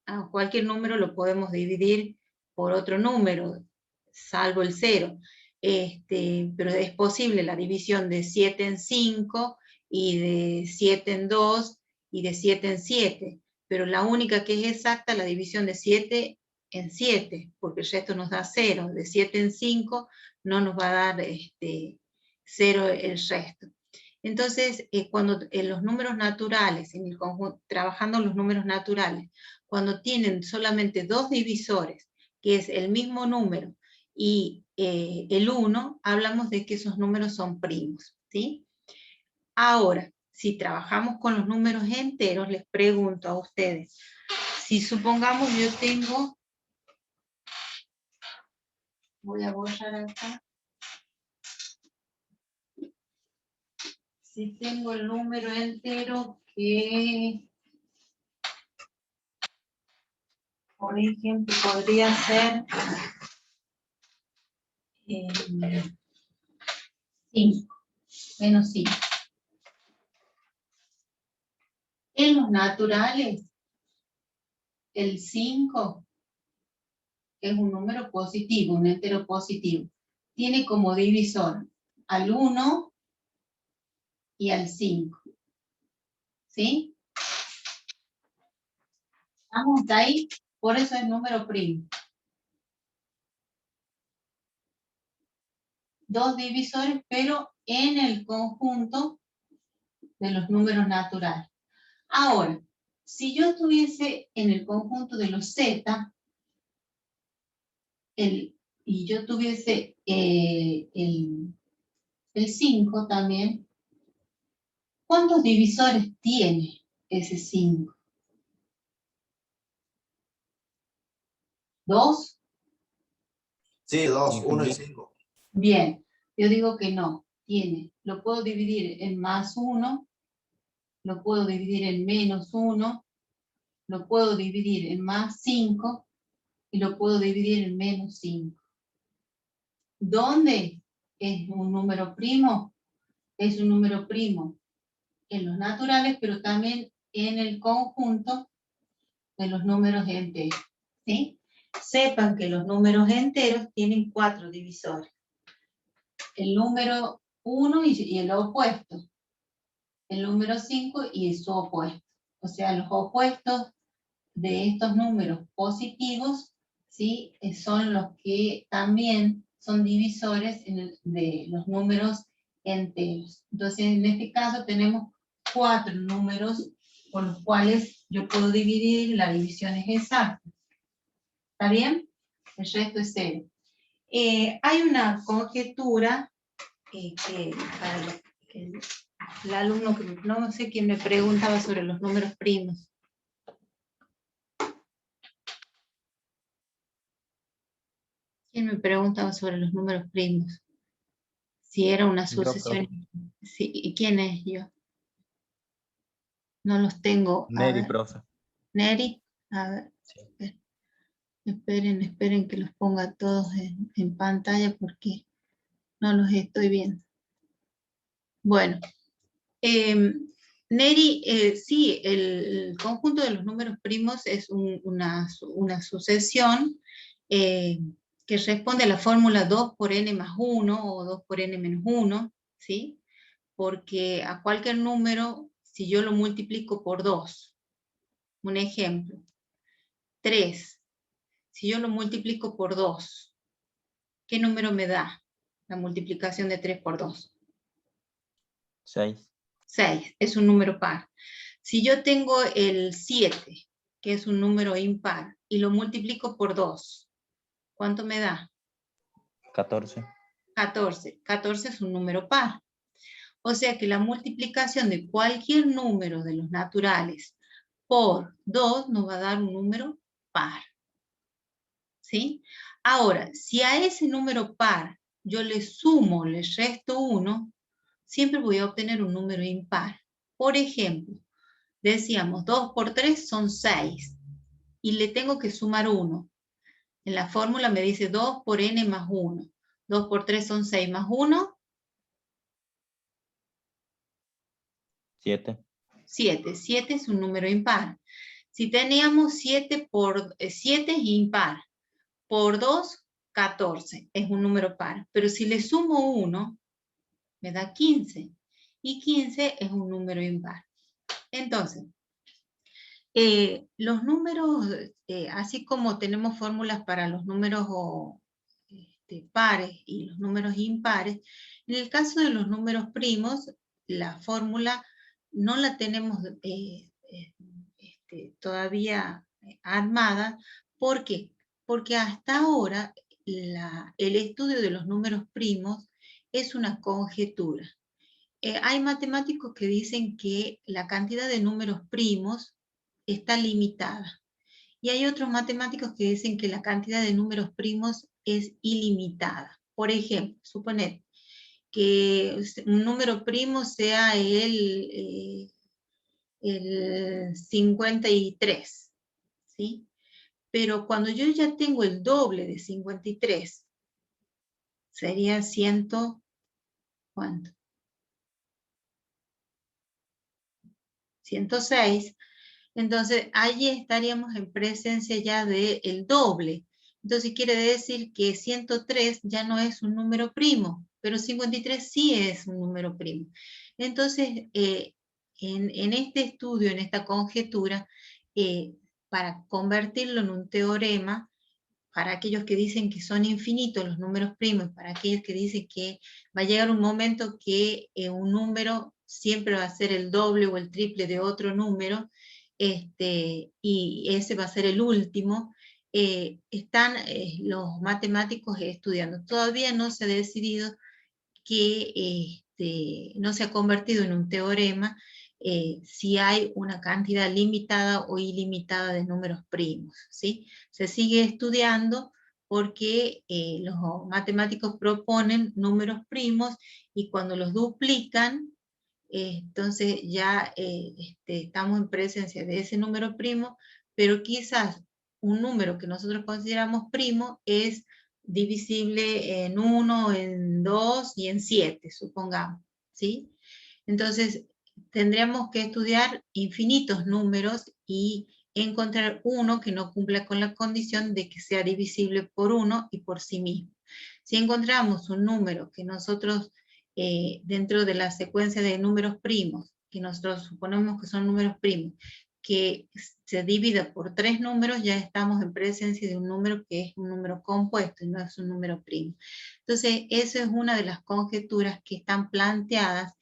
Speaker 1: a cualquier número lo podemos dividir por otro número, salvo el 0. Pero es posible la división de 7 en 5, y de 7 en 2, y de 7 en 7. Pero la única que es exacta es la división de 7 en 7, porque el resto nos da 0. De 7 en 5 no nos va a dar 0 el resto. Entonces, cuando en los números naturales, en el conjunto, trabajando los números naturales, cuando tienen solamente 2 divisores, que es el mismo número y el 1, hablamos de que esos números son primos, ¿sí? Ahora, si trabajamos con los números enteros, les pregunto a ustedes, si supongamos yo tengo, voy a borrar acá, si tengo el número entero que, por ejemplo, podría ser 5, menos 5. En los naturales, el 5 es un número positivo, un entero positivo. Tiene como divisor al 1 y al 5. ¿Sí? ¿Estamos ahí? Por eso es número primo. 2 divisores, pero en el conjunto de los números naturales. Ahora, si yo estuviese en el conjunto de los z, y yo tuviese el 5 también, ¿cuántos divisores tiene ese 5? ¿2?
Speaker 3: Sí, 2, 1 y 5.
Speaker 1: Bien, yo digo que no, tiene. Lo puedo dividir en más 1, lo puedo dividir en menos 1, lo puedo dividir en más 5 y lo puedo dividir en menos 5. ¿Dónde es un número primo? Es un número primo en los naturales, pero también en el conjunto de los números enteros, ¿sí? Sepan que los números enteros tienen 4 divisores. El número 1 y el opuesto. El número 5 y su opuesto. O sea, los opuestos de estos números positivos, ¿sí? Son los que también son divisores de los números enteros. Entonces, en este caso tenemos 4 números por los cuales yo puedo dividir, la división es exacta. ¿Está bien? El resto es 0. Hay una conjetura que para el alumno, que no sé quién me preguntaba sobre los números primos. ¿Quién me preguntaba sobre los números primos? Si era una sucesión. Sí, ¿y quién es yo? No los tengo.
Speaker 5: Neri, profe.
Speaker 1: Neri, a ver. Sí. Esperen que los ponga todos en pantalla porque no los estoy viendo. Bueno, Neri, sí, el conjunto de los números primos es una sucesión que responde a la fórmula 2 por n más 1 o 2 por n menos 1, ¿sí? Porque a cualquier número, si yo lo multiplico por 2, un ejemplo, 3, si yo lo multiplico por 2, ¿qué número me da la multiplicación de 3 por 2?
Speaker 5: 6.
Speaker 1: 6, es un número par. Si yo tengo el 7, que es un número impar, y lo multiplico por 2, ¿cuánto me da?
Speaker 5: 14.
Speaker 1: 14. 14 es un número par. O sea que la multiplicación de cualquier número de los naturales por 2 nos va a dar un número par. ¿Sí? Ahora, si a ese número par yo le sumo, le resto 1, siempre voy a obtener un número impar. Por ejemplo, decíamos 2 por 3 son 6 y le tengo que sumar 1. En la fórmula me dice 2 por n más 1. 2 por 3 son 6 más 1.
Speaker 5: 7.
Speaker 1: 7. 7 es un número impar. Si teníamos 7 por 7 es impar. Por 2, 14. Es un número par. Pero si le sumo 1, me da 15. Y 15 es un número impar. Entonces, los números, así como tenemos fórmulas para los números pares y los números impares, en el caso de los números primos, la fórmula no la tenemos todavía armada. ¿Por qué? Porque hasta ahora el estudio de los números primos es una conjetura. Hay matemáticos que dicen que la cantidad de números primos está limitada. Y hay otros matemáticos que dicen que la cantidad de números primos es ilimitada. Por ejemplo, suponer que un número primo sea el 53, ¿sí? Pero cuando yo ya tengo el doble de 53, sería 100, ¿cuánto? 106. Entonces, allí estaríamos en presencia ya del doble. Entonces, quiere decir que 103 ya no es un número primo, pero 53 sí es un número primo. Entonces, en este estudio, en esta conjetura, para convertirlo en un teorema, para aquellos que dicen que son infinitos los números primos, para aquellos que dicen que va a llegar un momento que un número siempre va a ser el doble o el triple de otro número, y ese va a ser el último, están los matemáticos estudiando. Todavía no se ha decidido que no se ha convertido en un teorema si hay una cantidad limitada o ilimitada de números primos, ¿sí? Se sigue estudiando porque los matemáticos proponen números primos y cuando los duplican, entonces ya estamos en presencia de ese número primo, pero quizás un número que nosotros consideramos primo es divisible en 1, en 2 y en 7, supongamos, ¿sí? Entonces, tendríamos que estudiar infinitos números y encontrar uno que no cumpla con la condición de que sea divisible por 1 y por sí mismo. Si encontramos un número que nosotros, dentro de la secuencia de números primos, que nosotros suponemos que son números primos, que se divida por 3 números, ya estamos en presencia de un número que es un número compuesto y no es un número primo. Entonces, esa es una de las conjeturas que están planteadas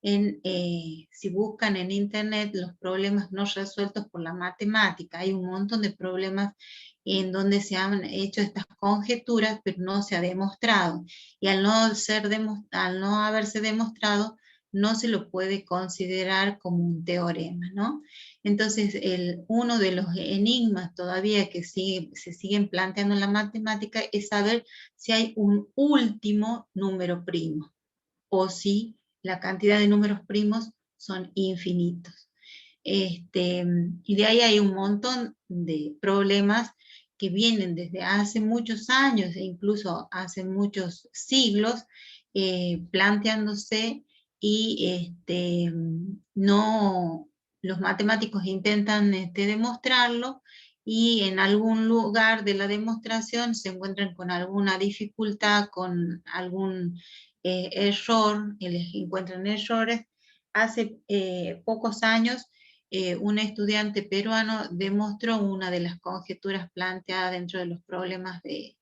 Speaker 1: si buscan en internet los problemas no resueltos por la matemática. Hay un montón de problemas en donde se han hecho estas conjeturas, pero no se ha demostrado. Y al no haberse demostrado, no se lo puede considerar como un teorema, ¿no? Entonces, uno de los enigmas todavía que se siguen planteando en la matemática es saber si hay un último número primo, o si la cantidad de números primos son infinitos. Y de ahí hay un montón de problemas que vienen desde hace muchos años e incluso hace muchos siglos planteándose, y los matemáticos intentan demostrarlo, y en algún lugar de la demostración se encuentran con alguna dificultad, con algún error, y les encuentran errores. Hace pocos años un estudiante peruano demostró una de las conjeturas planteadas dentro de los problemas de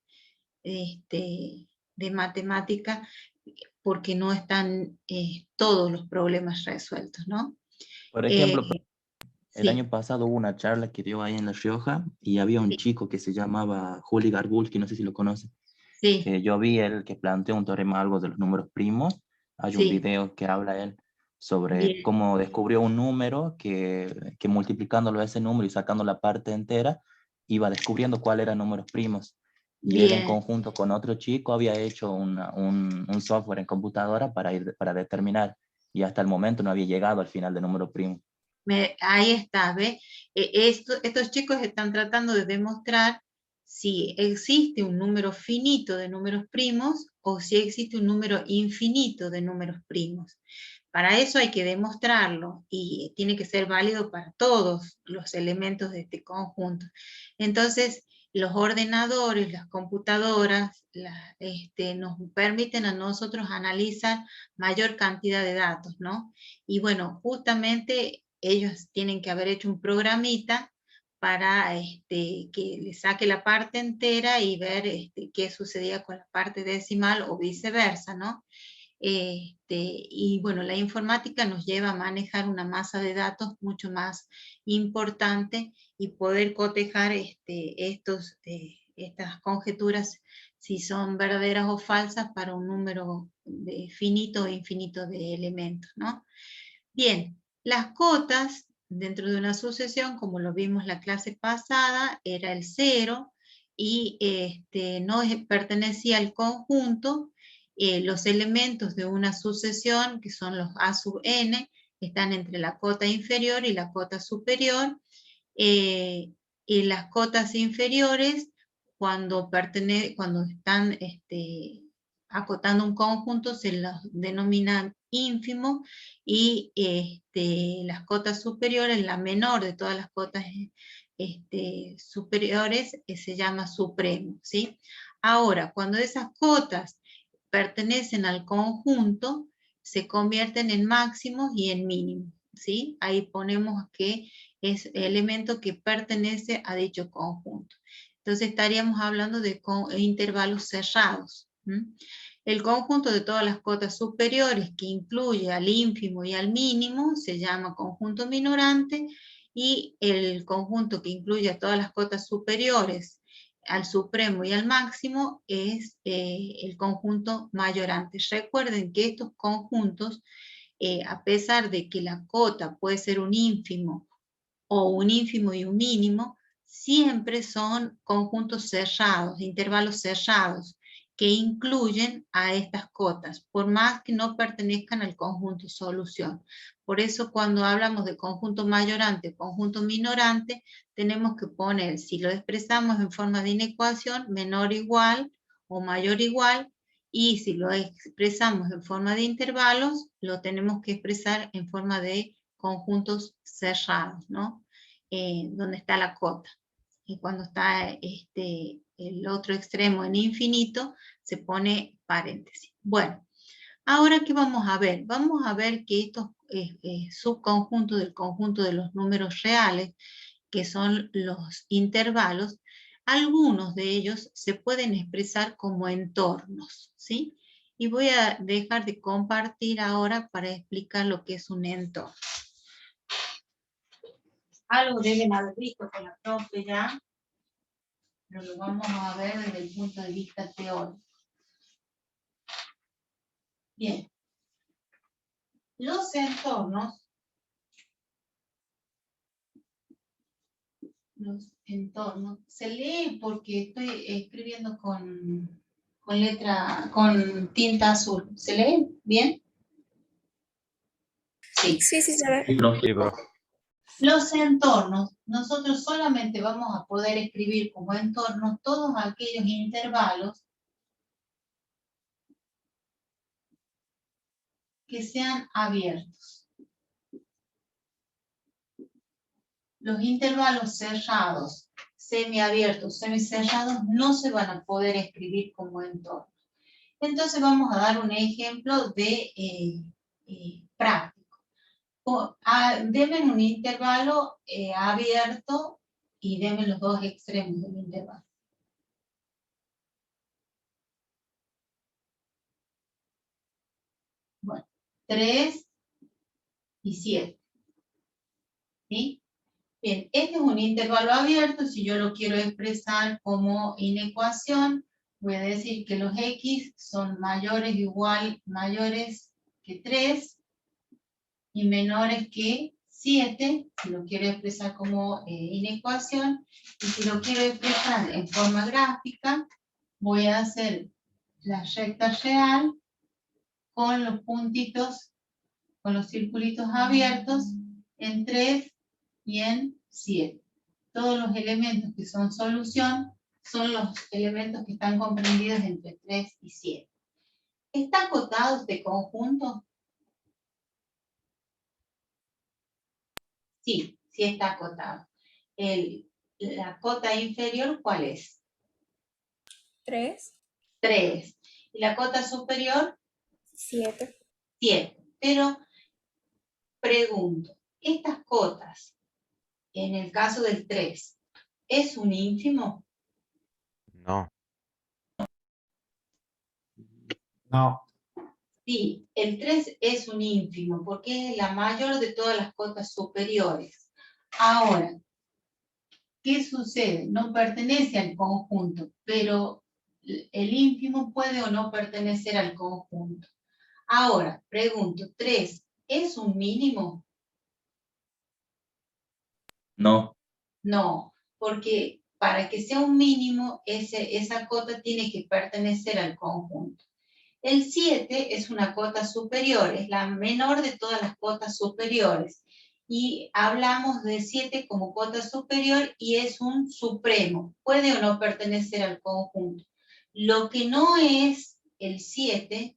Speaker 1: matemática, porque no están todos los problemas resueltos, ¿no?
Speaker 5: Por ejemplo, el
Speaker 1: Sí,
Speaker 5: año pasado hubo una charla que dio ahí en La Rioja y había un chico que se llamaba Juli Garbul, que no sé si lo conoce.
Speaker 1: sí,
Speaker 5: Yo vi el que planteó un teorema algo de los números primos, Hay
Speaker 1: Sí.
Speaker 5: un video que habla él sobre
Speaker 1: Bien.
Speaker 5: cómo descubrió un número que multiplicándolo a ese número y sacando la parte entera, iba descubriendo cuáles eran números primos. Y él en
Speaker 1: Bien.
Speaker 5: conjunto con otro chico había hecho un software en computadora para determinar, y hasta el momento no había llegado al final del número primo.
Speaker 1: Ahí está, ¿ves? Estos chicos están tratando de demostrar si existe un número finito de números primos o si existe un número infinito de números primos. Para eso hay que demostrarlo y tiene que ser válido para todos los elementos de este conjunto. Entonces, los ordenadores, las computadoras, nos permiten a nosotros analizar mayor cantidad de datos, ¿no? Y bueno, justamente ellos tienen que haber hecho un programita para que le saque la parte entera y ver qué sucedía con la parte decimal o viceversa, ¿no? Y bueno, la informática nos lleva a manejar una masa de datos mucho más importante y poder cotejar estas conjeturas si son verdaderas o falsas para un número finito o infinito de elementos, ¿no? Bien, las cotas dentro de una sucesión, como lo vimos la clase pasada, era el 0 y no pertenecía al conjunto. Los elementos de una sucesión, que son los a sub n, están entre la cota inferior y la cota superior. Y las cotas inferiores, cuando están acotando un conjunto, se los denominan ínfimos, y las cotas superiores, la menor de todas las cotas superiores, se llama supremo, ¿sí? Ahora, cuando esas cotas pertenecen al conjunto, se convierten en máximos y en mínimos, ¿sí? Ahí ponemos que es el elemento que pertenece a dicho conjunto. Entonces estaríamos hablando de intervalos cerrados. El conjunto de todas las cotas superiores, que incluye al ínfimo y al mínimo, se llama conjunto minorante, y el conjunto que incluye a todas las cotas superiores, al supremo y al máximo, es el conjunto mayorante. Recuerden que estos conjuntos, a pesar de que la cota puede ser un ínfimo o un ínfimo y un mínimo, siempre son conjuntos cerrados, intervalos cerrados, que incluyen a estas cotas, por más que no pertenezcan al conjunto solución. Por eso cuando hablamos de conjunto mayorante, conjunto minorante, tenemos que poner, si lo expresamos en forma de inecuación, menor igual o mayor igual, y si lo expresamos en forma de intervalos, lo tenemos que expresar en forma de conjuntos cerrados, ¿no? Donde está la cota. Y cuando está el otro extremo en infinito, se pone paréntesis. Bueno, ahora ¿qué vamos a ver? Vamos a ver que estos subconjuntos del conjunto de los números reales, que son los intervalos, algunos de ellos se pueden expresar como entornos, ¿sí? Y voy a dejar de compartir ahora para explicar lo que es un entorno. Algo deben haber visto con la profe ya, pero lo vamos a ver desde el punto de vista teórico. Bien. Los entornos se lee porque estoy escribiendo con tinta azul. ¿Se lee bien? Sí.
Speaker 2: Sí, sí, se ve.
Speaker 1: Los entornos, nosotros solamente vamos a poder escribir como entornos todos aquellos intervalos que sean abiertos. Los intervalos cerrados, semiabiertos, semicerrados, no se van a poder escribir como entornos. Entonces vamos a dar un ejemplo de práctico. Denme un intervalo abierto y denme los dos extremos del intervalo. Bueno, 3 y 7. ¿Sí? Bien, este es un intervalo abierto. Si yo lo quiero expresar como inecuación, voy a decir que los x son mayores o igual, mayores que 3 y menores que 7, si lo quiero expresar como inecuación, y si lo quiero expresar en forma gráfica, voy a hacer la recta real con los puntitos, con los circulitos abiertos en 3 y en 7. Todos los elementos que son solución son los elementos que están comprendidos entre 3 y 7. ¿Está acotado este conjunto? Sí, sí está acotado. La cota inferior, ¿cuál es?
Speaker 10: 3,
Speaker 1: 3. ¿Y la cota superior?
Speaker 10: 7.
Speaker 1: 7. Pero pregunto, estas cotas, en el caso del 3, ¿es un ínfimo?
Speaker 11: No.
Speaker 9: No,
Speaker 1: Sí, el 3 es un ínfimo porque es la mayor de todas las cotas superiores. Ahora, ¿qué sucede? No pertenece al conjunto, pero el ínfimo puede o no pertenecer al conjunto. Ahora, pregunto, 3, ¿es un mínimo?
Speaker 5: No.
Speaker 1: No, porque para que sea un mínimo, esa cota tiene que pertenecer al conjunto. El 7 es una cota superior, es la menor de todas las cotas superiores. Y hablamos de 7 como cota superior y es un supremo. Puede o no pertenecer al conjunto. Lo que no es el 7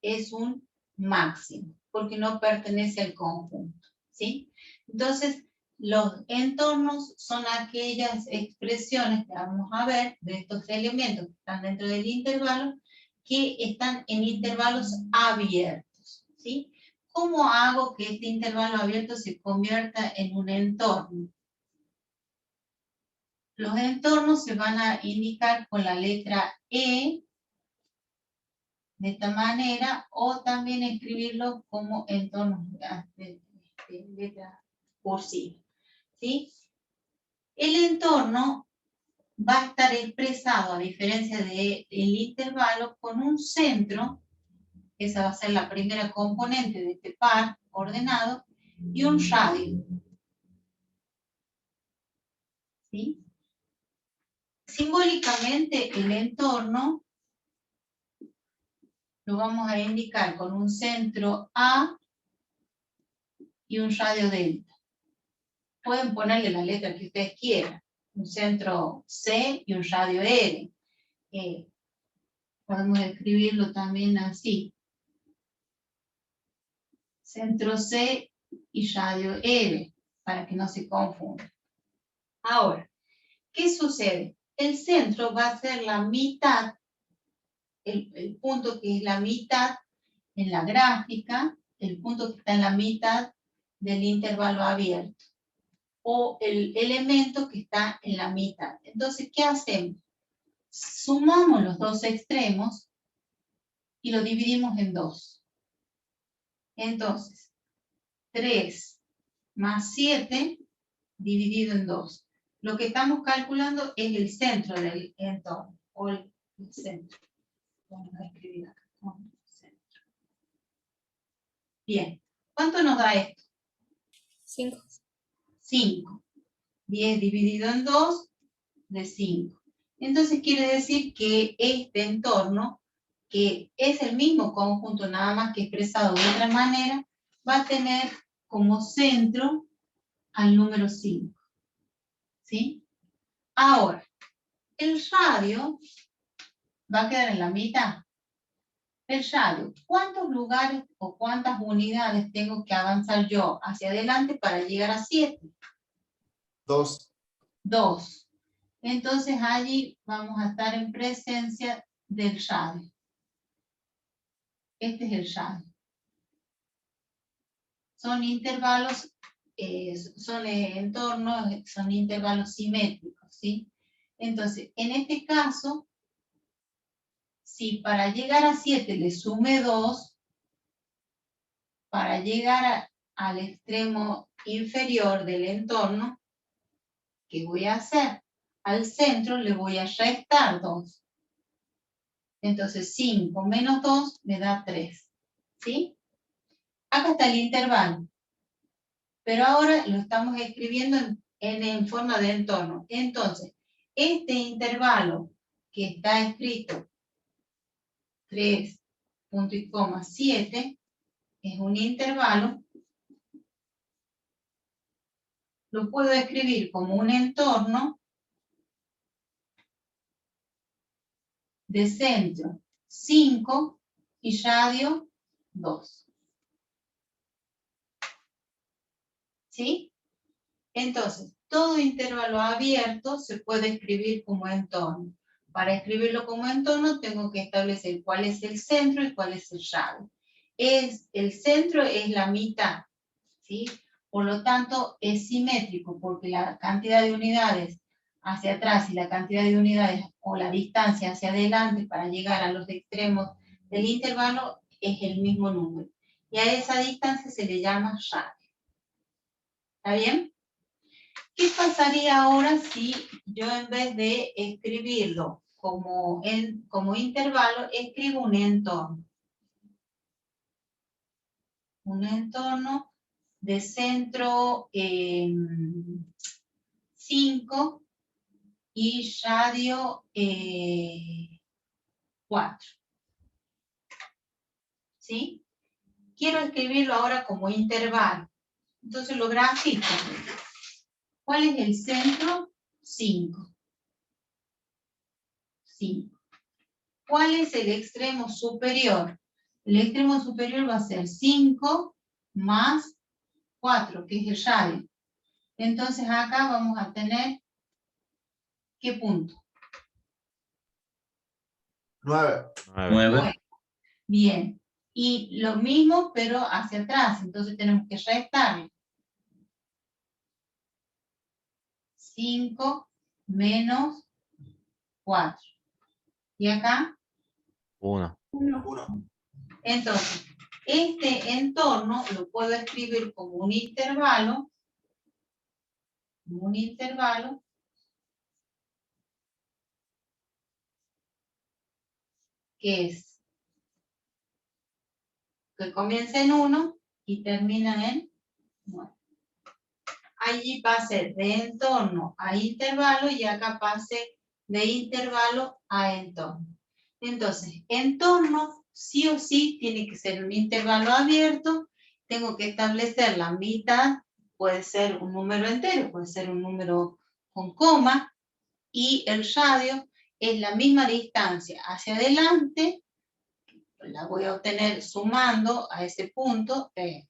Speaker 1: es un máximo, porque no pertenece al conjunto, ¿sí? Entonces, los entornos son aquellas expresiones que vamos a ver de estos elementos que están dentro del intervalo, que están en intervalos abiertos, ¿sí? ¿Cómo hago que este intervalo abierto se convierta en un entorno? Los entornos se van a indicar con la letra E, de esta manera, o también escribirlo como entornos de letra cursiva, ¿sí? El entorno va a estar expresado, a diferencia del intervalo, con un centro, esa va a ser la primera componente de este par ordenado, y un radio, ¿sí? Simbólicamente, el entorno lo vamos a indicar con un centro A y un radio delta. Pueden ponerle la letra que ustedes quieran, un centro C y un radio R. Podemos escribirlo también así. Centro C y radio R, para que no se confunda. Ahora, ¿qué sucede? El centro va a ser la mitad, el punto que es la mitad en la gráfica, el punto que está en la mitad del intervalo abierto, o el elemento que está en la mitad. Entonces, ¿qué hacemos? Sumamos los dos extremos y lo dividimos en 2. Entonces, 3 más 7 dividido en 2. Lo que estamos calculando es el centro del entorno, o el centro. Vamos a escribir acá. Centro. Bien, ¿cuánto nos da esto?
Speaker 10: 5.
Speaker 1: 5. 10 dividido en 2 de 5. Entonces quiere decir que este entorno, que es el mismo conjunto, nada más que expresado de otra manera, va a tener como centro al número 5. ¿Sí? Ahora, el radio va a quedar en la mitad. El radio, ¿cuántos lugares o cuántas unidades tengo que avanzar yo hacia adelante para llegar a 7?
Speaker 3: 2.
Speaker 1: 2. Entonces allí vamos a estar en presencia del radio. Este es el radio. Son intervalos, son entornos, son intervalos simétricos, ¿sí? Entonces, en este caso, si para llegar a 7 le sume 2, para llegar al extremo inferior del entorno, ¿qué voy a hacer? Al centro le voy a restar 2. Entonces 5 menos 2 me da 3. ¿Sí? Acá está el intervalo. Pero ahora lo estamos escribiendo en forma de entorno. Entonces, este intervalo que está escrito 3.7 es un intervalo. Lo puedo escribir como un entorno de centro 5 y radio 2. ¿Sí? Entonces, todo intervalo abierto se puede escribir como entorno. Para escribirlo como entorno tengo que establecer cuál es el centro y cuál es el radio. El centro es la mitad, ¿sí? Por lo tanto, es simétrico porque la cantidad de unidades hacia atrás y la cantidad de unidades o la distancia hacia adelante para llegar a los extremos del intervalo es el mismo número. Y a esa distancia se le llama radio. ¿Está bien? ¿Qué pasaría ahora si yo en vez de escribirlo como intervalo, escribo un entorno? Un entorno de centro 5 y radio 4. ¿Sí? Quiero escribirlo ahora como intervalo. Entonces lo grafico. ¿Cuál es el centro? 5. 5. ¿Cuál es el extremo superior? El extremo superior va a ser 5 más 4, que es el radio. Entonces acá vamos a tener, ¿qué punto?
Speaker 3: 9.
Speaker 5: 9.
Speaker 1: Bien. Y lo mismo, pero hacia atrás. Entonces tenemos que restarle. 5 menos 4. ¿Y acá?
Speaker 10: 1.
Speaker 1: Entonces, este entorno lo puedo escribir como un intervalo. Que es que comienza en 1 y termina en 9. Allí pase de entorno a intervalo y acá pase de intervalo a entorno. Entonces, entorno sí o sí tiene que ser un intervalo abierto. Tengo que establecer la mitad, puede ser un número entero, puede ser un número con coma, y el radio es la misma distancia hacia adelante, la voy a obtener sumando a ese punto, el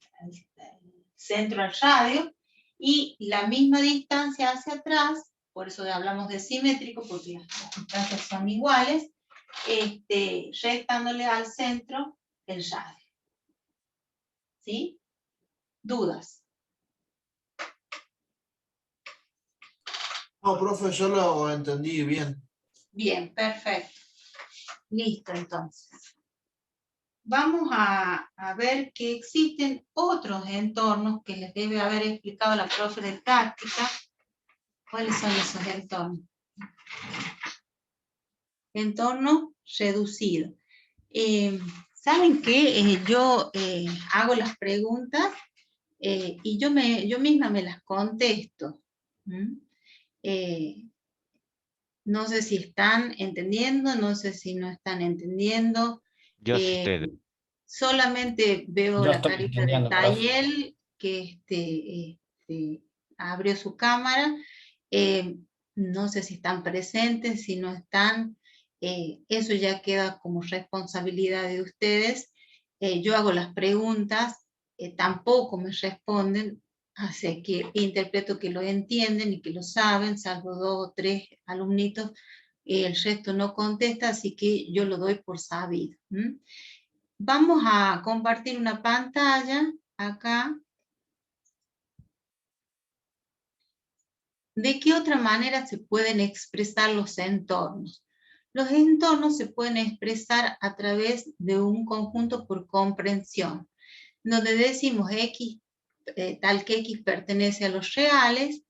Speaker 1: centro al radio, y la misma distancia hacia atrás, por eso hablamos de simétrico, porque las distancias son iguales, restándole al centro el radio. ¿Sí? ¿Dudas?
Speaker 3: No, profe, yo lo entendí bien.
Speaker 1: Bien, perfecto. Listo, entonces. Vamos a ver que existen otros entornos que les debe haber explicado la profe de táctica. ¿Cuáles son esos entornos? Entorno reducido. ¿Saben qué? Yo hago las preguntas y yo misma me las contesto. No sé si están entendiendo, no sé si no están entendiendo.
Speaker 10: Yo sí estoy.
Speaker 1: Solamente veo
Speaker 9: Yo
Speaker 1: la
Speaker 9: estoy
Speaker 1: carita de
Speaker 9: entendiendo, profe.
Speaker 1: Tayel, que abrió su cámara. No sé si están presentes, si no están. Eso ya queda como responsabilidad de ustedes. Yo hago las preguntas, tampoco me responden, así que interpreto que lo entienden y que lo saben, salvo 2 o 3 alumnitos, el resto no contesta, así que yo lo doy por sabido. Vamos a compartir una pantalla acá. ¿De qué otra manera se pueden expresar los entornos? Los entornos se pueden expresar a través de un conjunto por comprensión, donde decimos X, tal que X pertenece a los reales,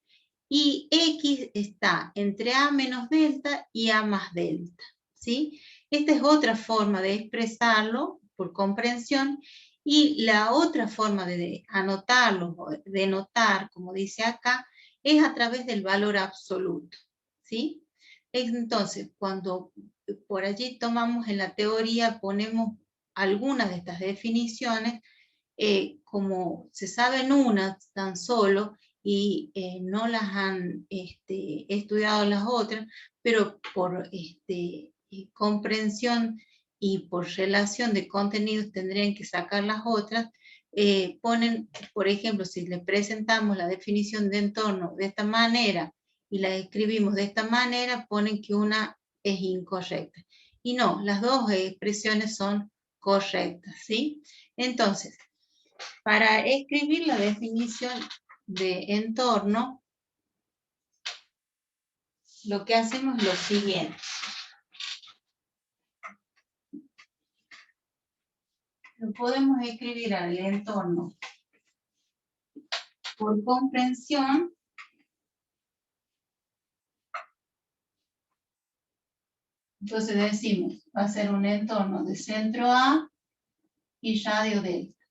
Speaker 1: y X está entre A menos delta y A más delta, ¿sí? Esta es otra forma de expresarlo por comprensión, Y la otra forma de anotarlo, o de notar, como dice acá, es a través del valor absoluto, ¿sí? Entonces, cuando por allí tomamos en la teoría, ponemos algunas de estas definiciones, como se saben unas tan solo y no las han estudiado las otras, pero por comprensión y por relación de contenidos tendrían que sacar las otras, ponen, por ejemplo, si le presentamos la definición de entorno de esta manera y la escribimos de esta manera, ponen que una es incorrecta. Y no, las dos expresiones son correctas, ¿sí? Entonces, para escribir la definición de entorno, lo que hacemos es lo siguiente. Lo podemos escribir al entorno por comprensión. Entonces decimos, va a ser un entorno de centro A y radio delta.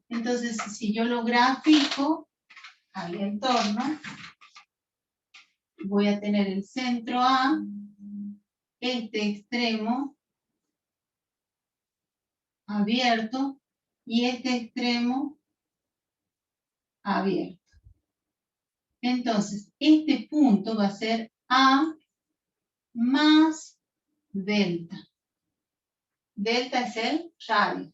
Speaker 1: Entonces, si yo lo grafico al entorno, voy a tener el centro A, este extremo abierto y este extremo abierto. Entonces, este punto va a ser A más delta. Delta es el radio.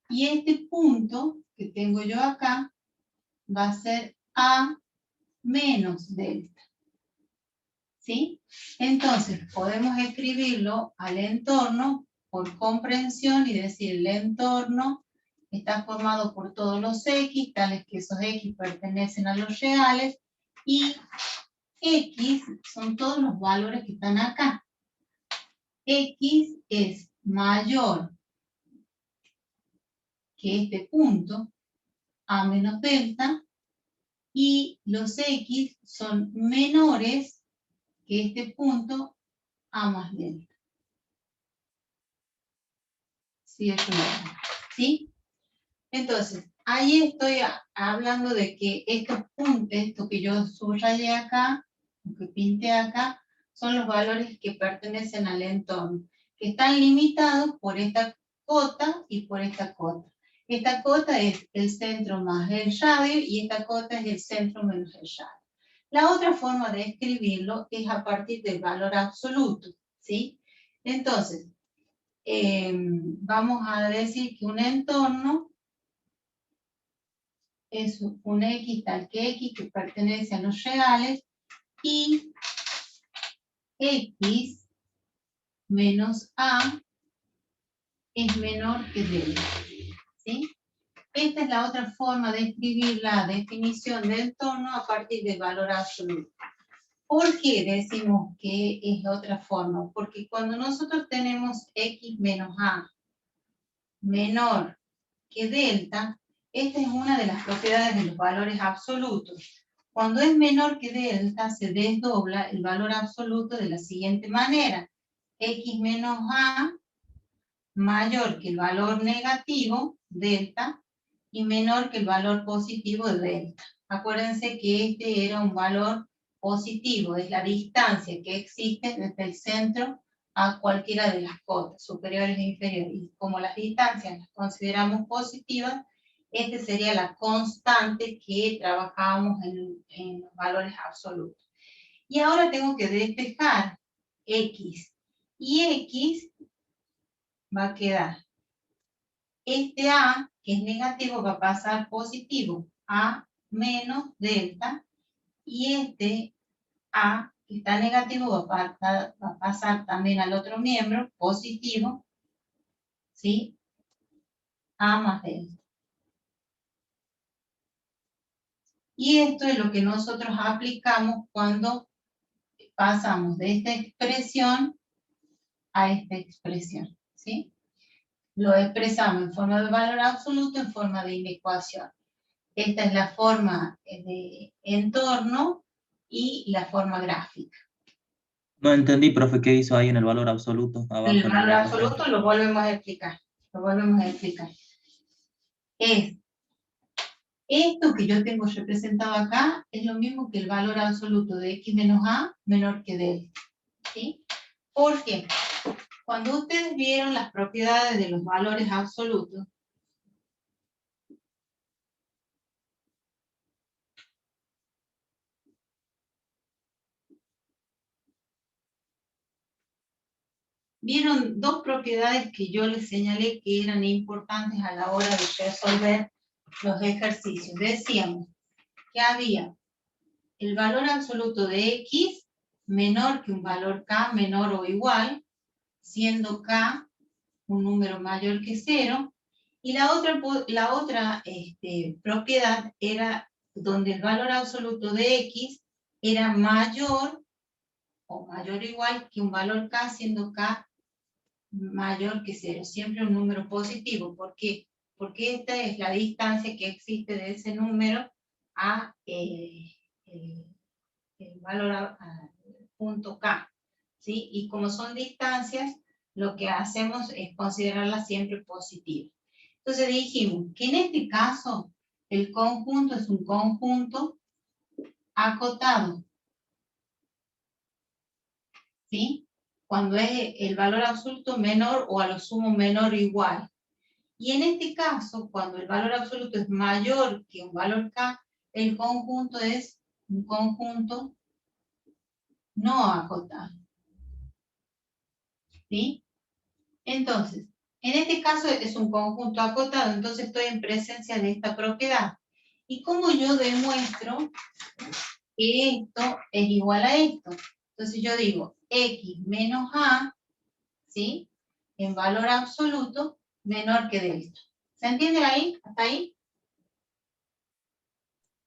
Speaker 1: Y este punto que tengo yo acá va a ser A menos delta. ¿Sí? Entonces, podemos escribirlo al entorno por comprensión y decir el entorno está formado por todos los X, tales que esos X pertenecen a los reales, y X son todos los valores que están acá. X es mayor que este punto, A menos delta, y los X son menores que este punto, A más delta. ¿Sí? Entonces, ahí estoy hablando de que estos puntos, esto que yo subrayé acá, lo que pinté acá, son los valores que pertenecen al entorno, que están limitados por esta cota y por esta cota. Esta cota es el centro más el radio y esta cota es el centro menos el radio. La otra forma de escribirlo es a partir del valor absoluto, ¿sí? Entonces, vamos a decir que un entorno es un X tal que X que pertenece a los reales y X menos A es menor que delta, ¿sí? Esta es la otra forma de escribir la definición de entorno a partir del valor absoluto. ¿Por qué decimos que es otra forma? Porque cuando nosotros tenemos X menos A menor que delta, esta es una de las propiedades de los valores absolutos. Cuando es menor que delta, se desdobla el valor absoluto de la siguiente manera. X menos A mayor que el valor negativo, delta, y menor que el valor positivo de delta. Acuérdense que este era un valor positivo, es la distancia que existe desde el centro a cualquiera de las cotas, superiores e inferiores. Y como las distancias las consideramos positivas, esta sería la constante que trabajábamos en los valores absolutos. Y ahora tengo que despejar X. Y X va a quedar. Este A, que es negativo, va a pasar positivo. A menos delta. Y este A, que está negativo, va a pasar también al otro miembro, positivo. ¿Sí? A más delta. Y esto es lo que nosotros aplicamos cuando pasamos de esta expresión a esta expresión, ¿sí? Lo expresamos en forma de valor absoluto, en forma de inecuación. Esta es la forma de entorno y la forma gráfica.
Speaker 5: No entendí, profe, ¿qué hizo ahí en el valor absoluto? Abajo
Speaker 1: En el
Speaker 5: en
Speaker 1: valor
Speaker 5: inecuación.
Speaker 1: absoluto lo volvemos a explicar. Lo volvemos a explicar. es esto que yo tengo representado acá, es lo mismo que el valor absoluto de x menos a menor que delta. ¿Sí? ¿Por qué? Cuando ustedes vieron las propiedades de los valores absolutos, vieron dos propiedades que yo les señalé que eran importantes a la hora de resolver los ejercicios. Decíamos que había el valor absoluto de x menor que un valor k menor o igual, siendo k un número mayor que 0, y la otra propiedad era donde el valor absoluto de x era mayor o mayor o igual que un valor k, siendo k mayor que 0, siempre un número positivo. ¿Por qué? Porque esta es la distancia que existe de ese número a el valor a punto K, ¿sí? Y como son distancias, lo que hacemos es considerarlas siempre positivas. Entonces dijimos que en este caso el conjunto es un conjunto acotado, ¿sí? Cuando es el valor absoluto menor o a lo sumo menor o igual. Y en este caso, cuando el valor absoluto es mayor que un valor K, el conjunto es un conjunto no acotado. ¿Sí? Entonces, en este caso es un conjunto acotado, entonces estoy en presencia de esta propiedad. ¿Y cómo yo demuestro que esto es igual a esto? Entonces yo digo x menos a, ¿sí? En valor absoluto menor que delta. ¿Se entiende ahí? ¿Hasta ahí?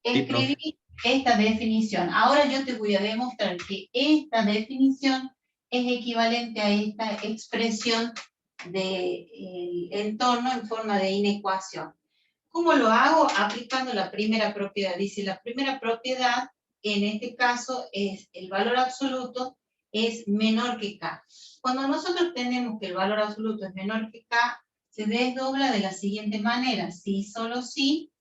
Speaker 1: Escribí esta definición. Ahora yo te voy a demostrar que esta definición es equivalente a esta expresión del entorno en forma de inecuación. ¿Cómo lo hago? Aplicando la primera propiedad. Dice, la primera propiedad, en este caso, es el valor absoluto es menor que k. Cuando nosotros tenemos que el valor absoluto es menor que k, se desdobla de la siguiente manera. Si, solo si,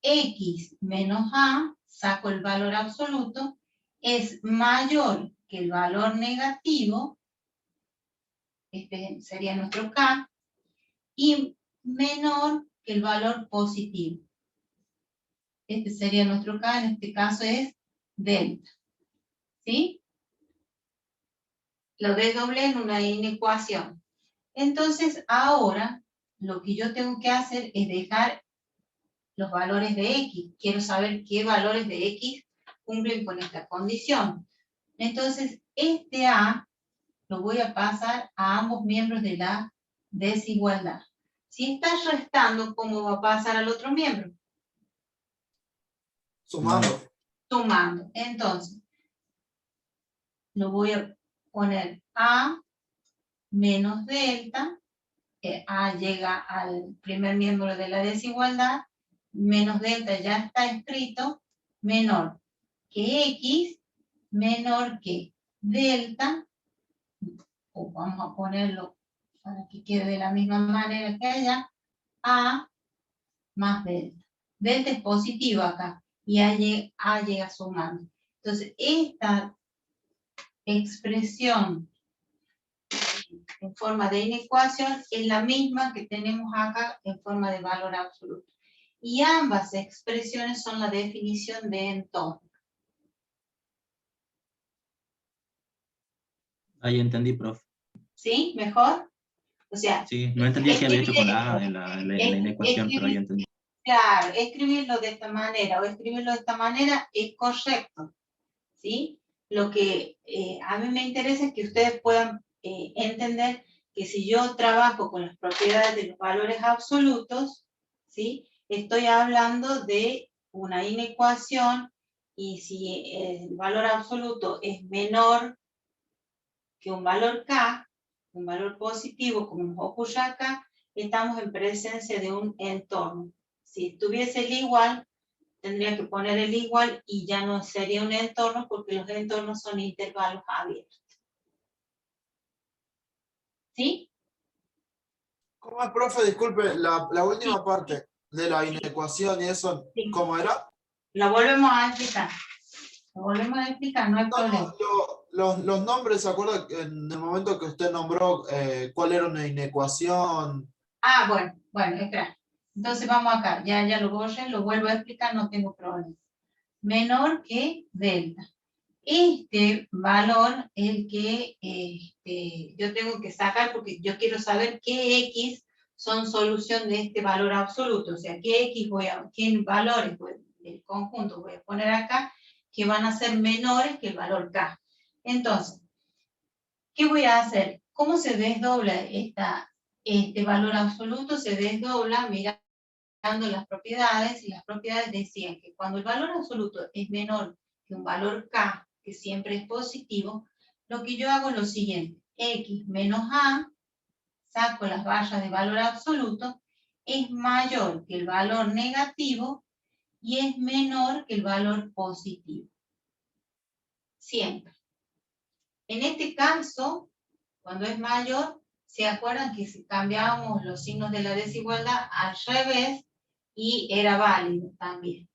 Speaker 1: x menos a, saco el valor absoluto, es mayor que el valor negativo, este sería nuestro k, y menor que el valor positivo. Este sería nuestro k, en este caso es delta. ¿Sí? Lo desdoblé en una inecuación. Entonces, ahora, lo que yo tengo que hacer es dejar los valores de x. Quiero saber qué valores de x cumplen con esta condición. Entonces, este a lo voy a pasar a ambos miembros de la desigualdad. Si está restando, ¿cómo va a pasar al otro miembro?
Speaker 3: Sumando.
Speaker 1: Sumando. Entonces, lo voy a poner a menos delta, a llega al primer miembro de la desigualdad, menos delta ya está escrito, menor que x, menor que delta, o vamos a ponerlo para que quede de la misma manera que allá, a más delta. Delta es positivo acá, y a llega sumando. Entonces, esta expresión en forma de inecuación es la misma que tenemos acá en forma de valor absoluto. Y ambas expresiones son la definición de entorno.
Speaker 5: Ahí entendí, profe.
Speaker 1: ¿Sí? ¿Mejor? O sea,
Speaker 5: Sí, no entendía qué había hecho con la A en la inecuación, pero ahí entendí.
Speaker 1: Claro, escribirlo de esta manera o escribirlo de esta manera es correcto. ¿Sí? Lo que a mí me interesa es que ustedes puedan entender que si yo trabajo con las propiedades de los valores absolutos, ¿sí? Estoy hablando de una inecuación, y si el valor absoluto es menor que un valor k, un valor positivo como nos ocurre acá, estamos en presencia de un entorno. Si tuviese el igual, tendría que poner el igual y ya no sería un entorno, porque los entornos son intervalos abiertos. ¿Sí?
Speaker 3: ¿Cómo es, profe? Disculpe, la última parte. de la inecuación y eso,
Speaker 1: Sí.
Speaker 3: ¿cómo era?
Speaker 1: Lo volvemos a explicar. Lo volvemos a explicar, no hay problema.
Speaker 3: Los nombres, ¿se acuerda que en el momento que usted nombró cuál era una inecuación?
Speaker 1: Ah, bueno, espera. Entonces vamos acá, ya lo borré, lo vuelvo a explicar, no tengo problema. Menor que delta. Este valor es el que yo tengo que sacar porque yo quiero saber qué X son solución de este valor absoluto. O sea, qué valores del conjunto voy a poner acá que van a ser menores que el valor K. Entonces, ¿qué voy a hacer? ¿Cómo se desdobla este valor absoluto? Se desdobla mirando las propiedades, y las propiedades decían que cuando el valor absoluto es menor que un valor K, que siempre es positivo, lo que yo hago es lo siguiente: X menos A, saco las barras de valor absoluto, es mayor que el valor negativo y es menor que el valor positivo. Siempre. En este caso, cuando es mayor, ¿se acuerdan que si cambiábamos los signos de la desigualdad al revés y era válido también?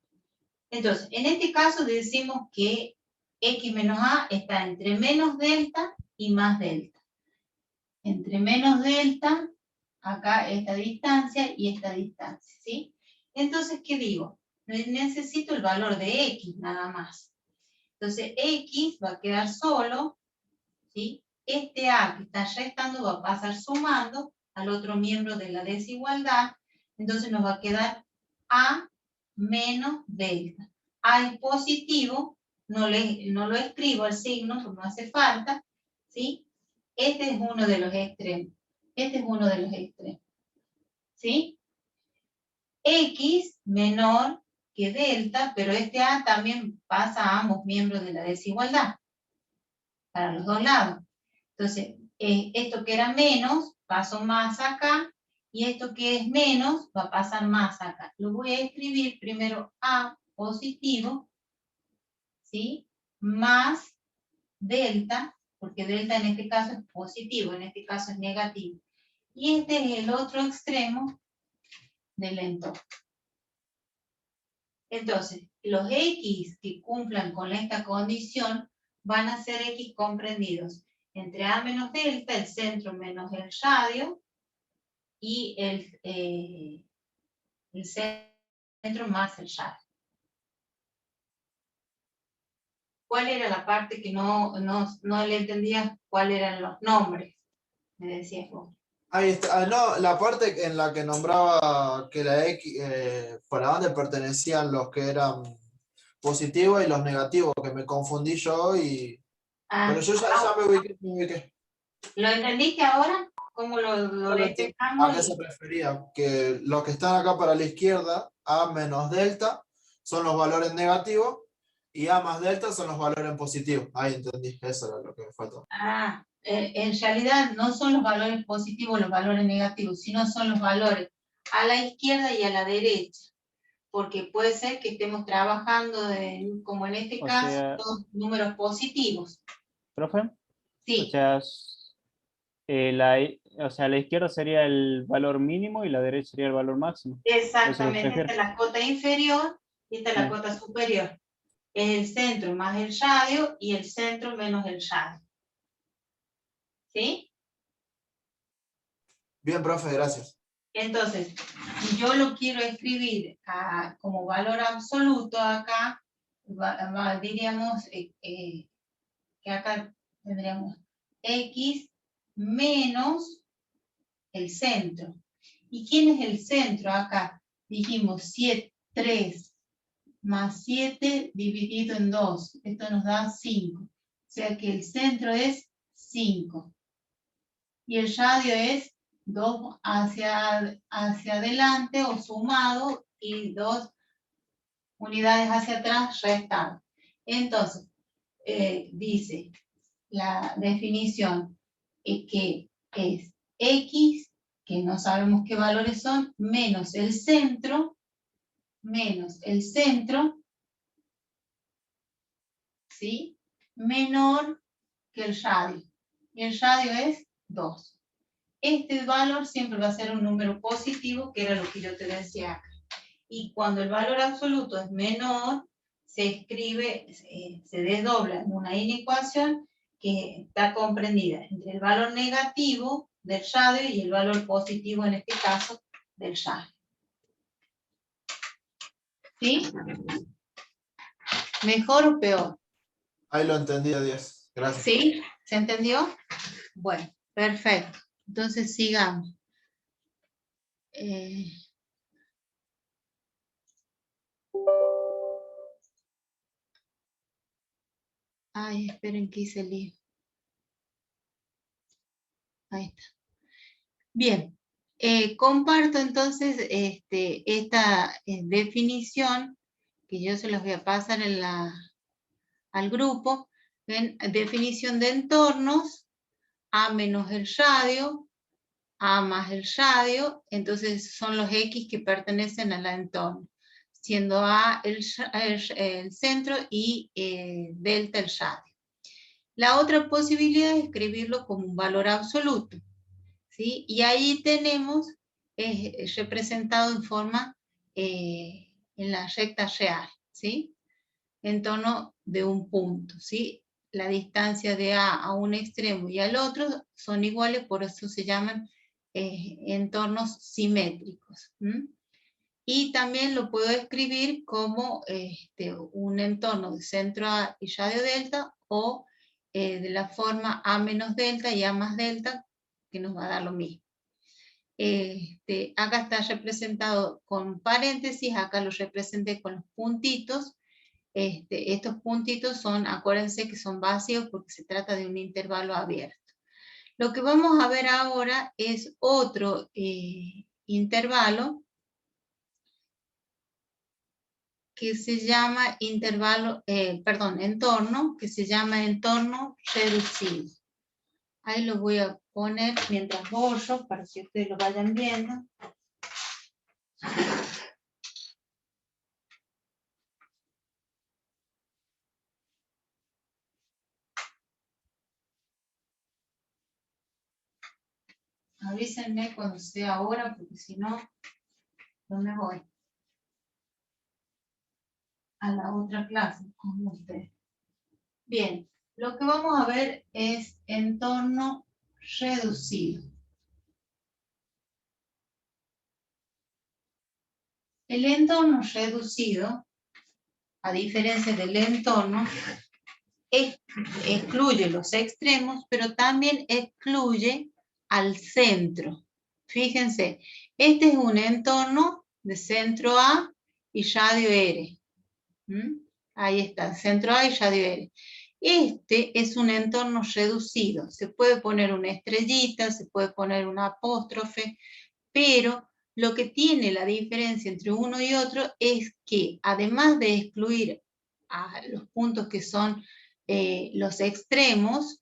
Speaker 1: Entonces, en este caso decimos que X menos A está entre menos delta y más delta. Entre menos delta, acá esta distancia y esta distancia, ¿sí? Entonces, ¿qué digo? Necesito el valor de X nada más. Entonces, X va a quedar solo, ¿sí? Este A que está restando va a pasar sumando al otro miembro de la desigualdad. Entonces nos va a quedar A menos delta. A es positivo, no lo escribo el signo, no hace falta, ¿sí? Este es uno de los extremos. Este es uno de los extremos, ¿sí? X menor que delta, pero este A también pasa a ambos miembros de la desigualdad, para los dos lados. Entonces, esto que era menos, paso más acá, y esto que es menos, va a pasar más acá. Lo voy a escribir primero A positivo, ¿sí? Más delta, porque delta en este caso es positivo, en este caso es negativo. Y este es el otro extremo del entorno. Entonces, los X que cumplan con esta condición van a ser X comprendidos entre A menos delta, el centro menos el radio, y el centro más el radio. ¿Cuál era la parte que no le entendía? ¿Cuáles eran los nombres? Me decías vos.
Speaker 3: Ahí está. No, la parte en la que nombraba que la X, para dónde pertenecían los que eran positivos y los negativos, que me confundí yo y... Pero yo ya me ubiqué.
Speaker 1: ¿Lo entendiste ahora? ¿Cómo lo despejamos?
Speaker 3: ¿A qué se refería? Que los que están acá para la izquierda, A menos delta, son los valores negativos, y A más delta son los valores positivos. Ahí entendí, eso era lo que me faltó.
Speaker 1: En realidad no son los valores positivos los valores negativos, sino son los valores a la izquierda y a la derecha. Porque puede ser que estemos trabajando, como en este caso, todos números positivos.
Speaker 8: ¿Profe?
Speaker 1: Sí.
Speaker 8: O sea, la izquierda sería el valor mínimo y la derecha sería el valor máximo.
Speaker 1: Exactamente, esta es la cota inferior y esta es la cota superior. Es el centro más el radio y el centro menos el radio. ¿Sí?
Speaker 3: Bien, profe, gracias.
Speaker 1: Entonces, si yo lo quiero escribir como valor absoluto acá, diríamos que acá tendríamos X menos el centro. ¿Y quién es el centro acá? Dijimos 3 más 7 dividido en 2. Esto nos da 5. O sea que el centro es 5. Y el radio es 2 hacia adelante o sumado y 2 unidades hacia atrás restado. Entonces, dice la definición que es X, que no sabemos qué valores son, menos el centro, ¿sí? Menor que el radio. Y el radio es 2. Este valor siempre va a ser un número positivo, que era lo que yo te decía acá. y cuando el valor absoluto es menor, se escribe, se desdobla en una inecuación que está comprendida entre el valor negativo del radio y el valor positivo, en este caso, del radio. ¿Sí? ¿Mejor o peor?
Speaker 3: Ahí lo entendí, 10. Gracias.
Speaker 1: ¿Sí? ¿Se entendió? Bueno, perfecto. Entonces sigamos. Ay, esperen que hice el lío. Ahí está. Bien. Comparto entonces esta definición que yo se los voy a pasar al grupo. ¿Ven? Definición de entornos, A menos el radio, A más el radio, entonces son los X que pertenecen al entorno, siendo A el centro y delta el radio. La otra posibilidad es escribirlo como un valor absoluto, ¿sí? Y ahí tenemos representado en forma en la recta real, ¿sí? En torno de un punto, ¿sí? La distancia de A un extremo y al otro son iguales, por eso se llaman entornos simétricos. Y también lo puedo escribir como un entorno de centro A y radio delta, o de la forma A menos delta y A más delta, que nos va a dar lo mismo. Acá está representado con paréntesis, acá lo representé con los puntitos. Estos puntitos son, acuérdense que son vacíos porque se trata de un intervalo abierto. Lo que vamos a ver ahora es otro intervalo que se llama entorno, que se llama entorno reducido. Ahí lo voy a poner mientras borro para que ustedes lo vayan viendo. Avísenme cuando sea ahora, porque si no, no me voy a la otra clase con ustedes. Bien, lo que vamos a ver es entorno reducido. El entorno reducido, a diferencia del entorno, excluye los extremos, pero también excluye al centro. Fíjense, este es un entorno de centro A y radio R. Ahí está, centro A y radio R. Este es un entorno reducido. Se puede poner una estrellita, se puede poner una apóstrofe, pero lo que tiene la diferencia entre uno y otro es que, además de excluir a los puntos que son los extremos,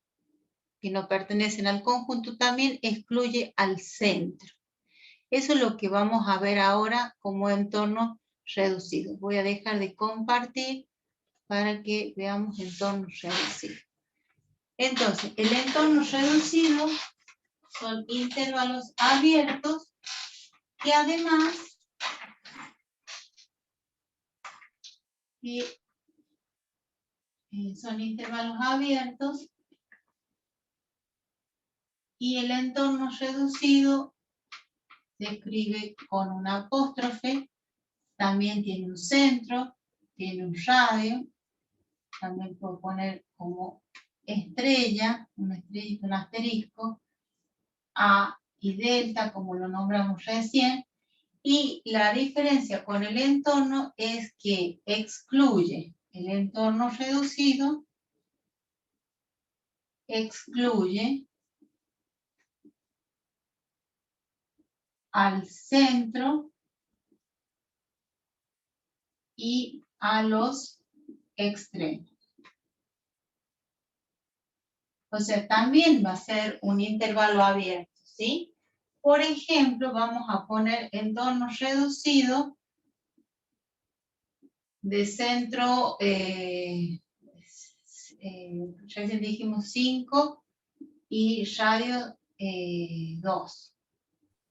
Speaker 1: que no pertenecen al conjunto, también excluye al centro. Eso es lo que vamos a ver ahora como entorno reducido. Voy a dejar de compartir para que veamos entorno reducido. Entonces, el entorno reducido son intervalos abiertos que además son intervalos abiertos y el entorno reducido se escribe con una apóstrofe, también tiene un centro, tiene un radio, también puedo poner como estrella, una estrellita, un asterisco, A y delta, como lo nombramos recién, y la diferencia con el entorno es que excluye el entorno reducido, excluye al centro y a los extremos. O sea, también va a ser un intervalo abierto, ¿sí? Por ejemplo, vamos a poner entorno reducido de centro, recién dijimos 5 y radio 2.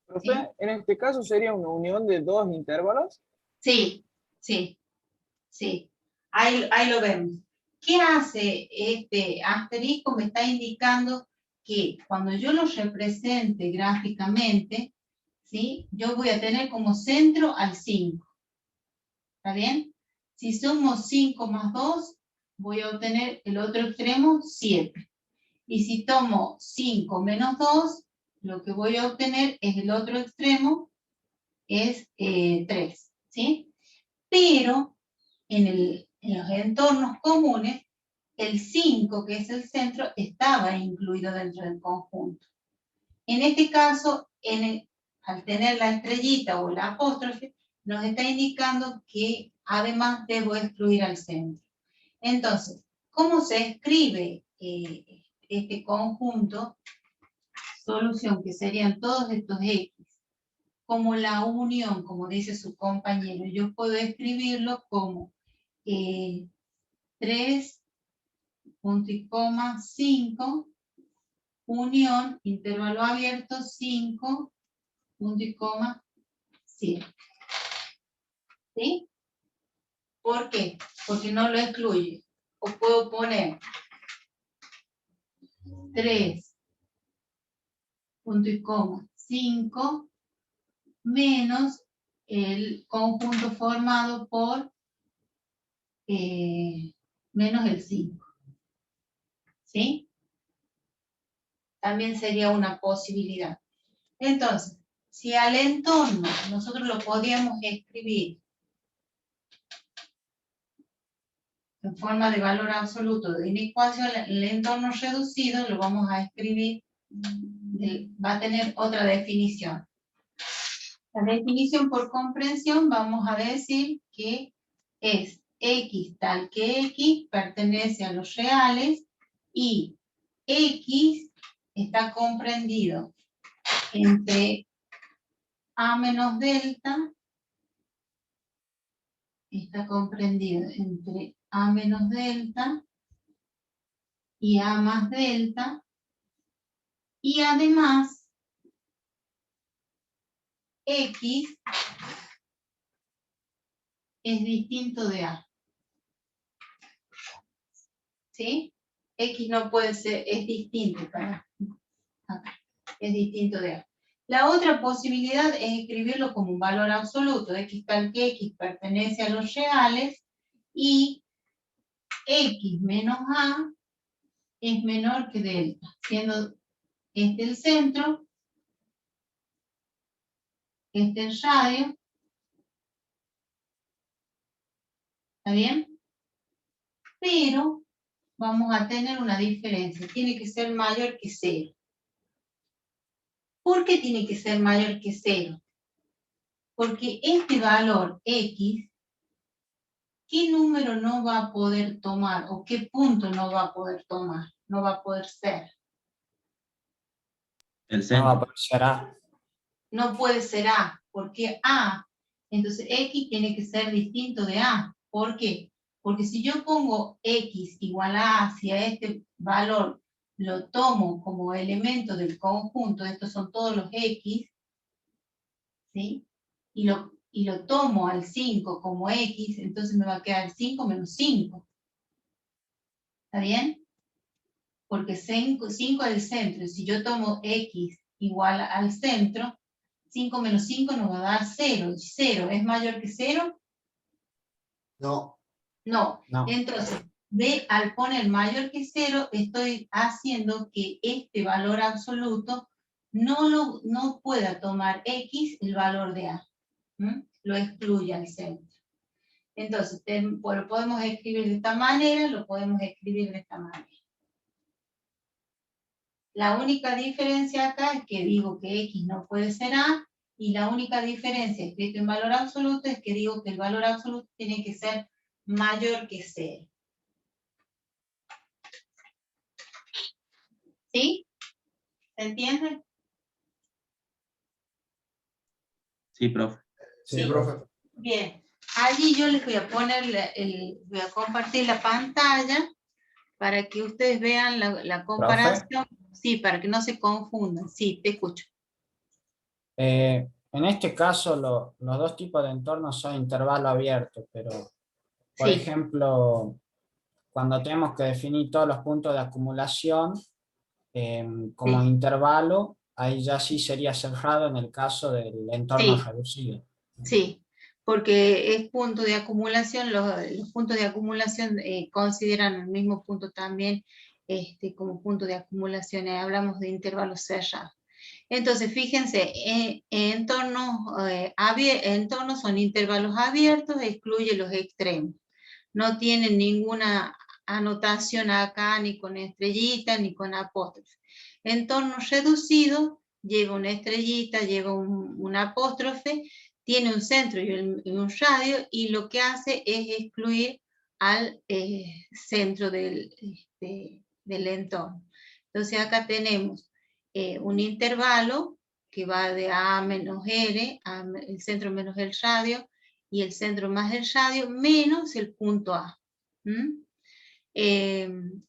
Speaker 11: Profe, en este caso sería una unión de dos intervalos.
Speaker 1: Sí, sí, sí. Ahí lo vemos. ¿Qué hace este asterisco? Me está indicando que cuando yo lo represente gráficamente, ¿sí? Yo voy a tener como centro al 5. ¿Está bien? Si sumo 5 más 2, voy a obtener el otro extremo 7. Y si tomo 5 menos 2, lo que voy a obtener es el otro extremo, es 3. ¿Sí? Pero en los entornos comunes, el 5, que es el centro, estaba incluido dentro del conjunto. En este caso, al tener la estrellita o la apóstrofe, nos está indicando que además debo excluir al centro. Entonces, ¿cómo se escribe este conjunto? Solución, que serían todos estos X, como la unión, como dice su compañero. Yo puedo escribirlo como 3, punto y coma, 5, unión, intervalo abierto, 5, punto y coma, 7. ¿Sí? ¿Por qué? Porque no lo excluye. O puedo poner 3, punto y coma, 5, menos el conjunto formado por menos el 5. ¿Sí? También sería una posibilidad. Entonces, si al entorno nosotros lo podíamos escribir en forma de valor absoluto de una ecuación, el entorno reducido lo vamos a escribir, va a tener otra definición. La definición por comprensión vamos a decir que es X tal que X pertenece a los reales y X está comprendido entre A menos delta, está comprendido entre A menos delta y A más delta, y además X es distinto de A. ¿Sí? X no puede ser, es distinto para acá, es distinto de A. La otra posibilidad es escribirlo como un valor absoluto, X tal que X pertenece a los reales y X menos A es menor que delta, siendo este el centro, este el radio. ¿Está bien? Pero vamos a tener una diferencia, tiene que ser mayor que 0. ¿Por qué tiene que ser mayor que 0? Porque este valor X, ¿qué número no va a poder tomar? ¿O qué punto no va a poder tomar? No va a poder ser.
Speaker 5: El
Speaker 9: No,
Speaker 5: centro.
Speaker 9: pero será.
Speaker 1: No puede ser A, porque A, entonces X tiene que ser distinto de A. ¿Por qué? Porque si yo pongo X igual a A, si a este valor lo tomo como elemento del conjunto, estos son todos los X, ¿sí? Y lo tomo al 5 como X, entonces me va a quedar 5 menos 5. ¿Está bien? Porque 5 es el centro, y si yo tomo X igual al centro, 5 menos 5 nos va a dar 0. ¿0 es mayor que 0?
Speaker 3: No.
Speaker 1: No.
Speaker 9: No.
Speaker 1: Entonces, al poner mayor que 0, estoy haciendo que este valor absoluto no pueda tomar X el valor de A. Lo excluye al centro. Entonces, lo podemos escribir de esta manera, lo podemos escribir de esta manera. La única diferencia acá es que digo que X no puede ser A, y la única diferencia escrito en valor absoluto es que digo que el valor absoluto tiene que ser mayor que 0. ¿Sí? ¿Se entiende?
Speaker 5: Sí, profe.
Speaker 3: Sí, profe.
Speaker 1: Bien. Allí yo les voy a poner, voy a compartir la pantalla para que ustedes vean la comparación. Sí, para que no se confundan. Sí, te escucho.
Speaker 9: En este caso, los dos tipos de entornos son intervalo abierto, pero, por
Speaker 1: Sí.
Speaker 9: ejemplo, cuando tenemos que definir todos los puntos de acumulación como
Speaker 1: Sí.
Speaker 9: intervalo, ahí ya sí sería cerrado en el caso del entorno
Speaker 1: Sí.
Speaker 9: reducido.
Speaker 1: Sí, porque es punto de acumulación, los puntos de acumulación consideran el mismo punto también como punto de acumulación, hablamos de intervalos cerrados. Entonces, fíjense, entornos son intervalos abiertos, excluye los extremos. No tienen ninguna anotación acá, ni con estrellita, ni con apóstrofe. Entornos reducidos, lleva una estrellita, lleva un apóstrofe, tiene un centro y un radio, y lo que hace es excluir al centro del entorno. Entonces acá tenemos un intervalo que va de A menos R, el centro menos el radio, y el centro más el radio, menos el punto A.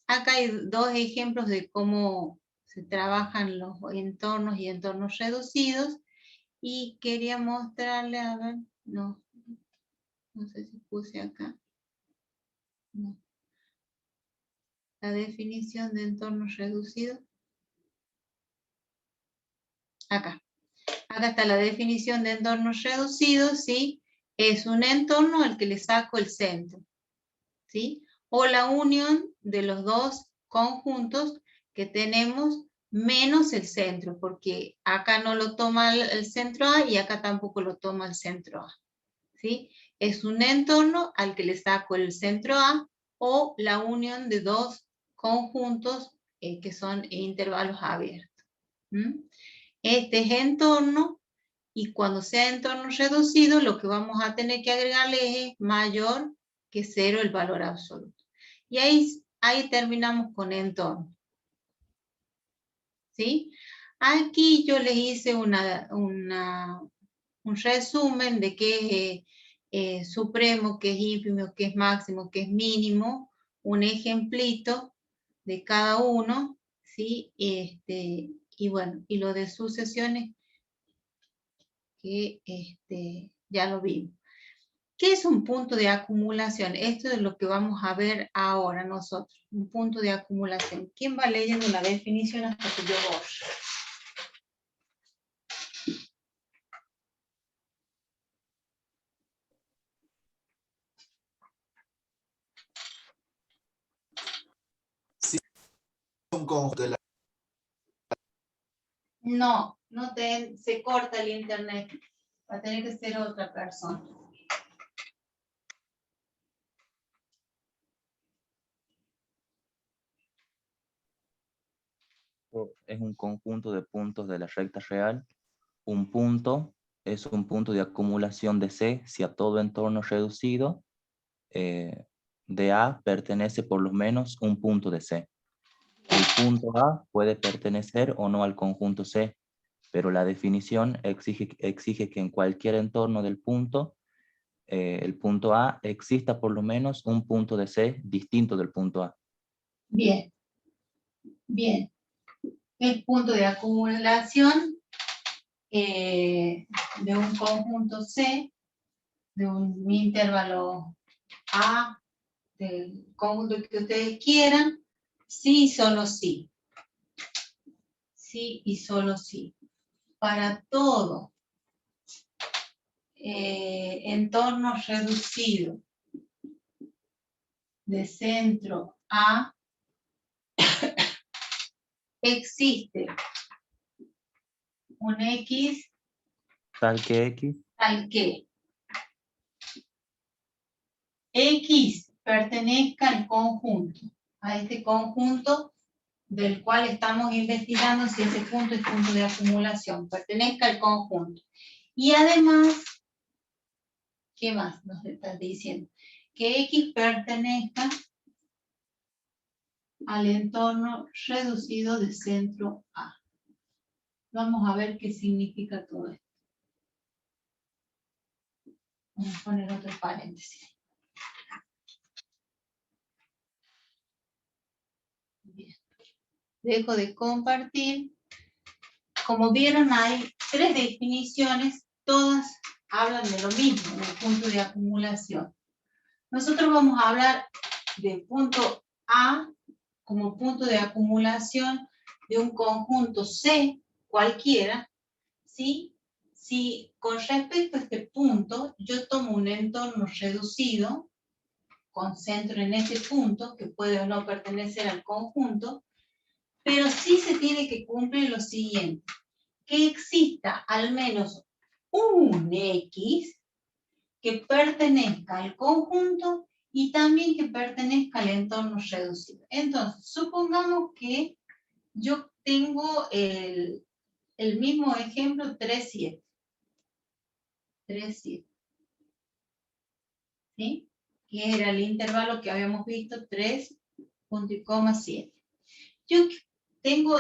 Speaker 1: Acá hay dos ejemplos de cómo se trabajan los entornos y entornos reducidos, y quería mostrarle, a ver, no sé si puse acá. No. La definición de entornos reducidos. Acá está la definición de entornos reducidos, ¿sí? Es un entorno al que le saco el centro, ¿sí? O la unión de los dos conjuntos que tenemos menos el centro, porque acá no lo toma el centro A y acá tampoco lo toma el centro A, ¿sí? Es un entorno al que le saco el centro A, o la unión de dos conjuntos que son intervalos abiertos. Este es entorno, y cuando sea entorno reducido, lo que vamos a tener que agregarle es mayor que 0 el valor absoluto. Y ahí terminamos con entorno. ¿Sí? Aquí yo les hice un resumen de qué es supremo, qué es ínfimo, qué es máximo, qué es mínimo, un ejemplito de cada uno, ¿sí? Y bueno, y lo de sucesiones que ya lo vimos. ¿Qué es un punto de acumulación? Esto es lo que vamos a ver ahora nosotros, un punto de acumulación. ¿Quién va leyendo la definición hasta que yo borre?
Speaker 3: Un conjunto de la...
Speaker 1: No, se corta el internet. Va a tener que ser otra persona.
Speaker 5: Es un conjunto de puntos de la recta real. Un punto es un punto de acumulación de C si a todo entorno reducido de A pertenece por lo menos un punto de C. El punto A puede pertenecer o no al conjunto C, pero la definición exige que en cualquier entorno del punto, el punto A exista por lo menos un punto de C distinto del punto A.
Speaker 1: Bien. Bien. El punto de acumulación de un conjunto C, de un intervalo A, del conjunto que ustedes quieran, sí y solo sí. Sí y solo sí. Para todo entorno reducido de centro A, existe un X
Speaker 5: Tal que X
Speaker 1: tal que X pertenezca al conjunto, a este conjunto del cual estamos investigando si ese punto es punto de acumulación, pertenezca al conjunto. Y además, ¿qué más nos estás diciendo? Que X pertenezca al entorno reducido de centro A. Vamos a ver qué significa todo esto. Vamos a poner otro paréntesis. Bien. Dejo de compartir. Como vieron, hay tres definiciones todas hablan de lo mismo, del punto de acumulación. Nosotros vamos a hablar del punto A como punto de acumulación de un conjunto C cualquiera, ¿sí? Si con respecto a este punto yo tomo un entorno reducido, concentro en este punto, que puede o no pertenecer al conjunto, pero sí se tiene que cumplir lo siguiente, que exista al menos un X que pertenezca al conjunto y también que pertenezca al entorno reducido. Entonces, supongamos que yo tengo el mismo ejemplo 3, 7. 3, 7. ¿Sí? Que era el intervalo que habíamos visto, 3, punto y coma, 7. Yo tengo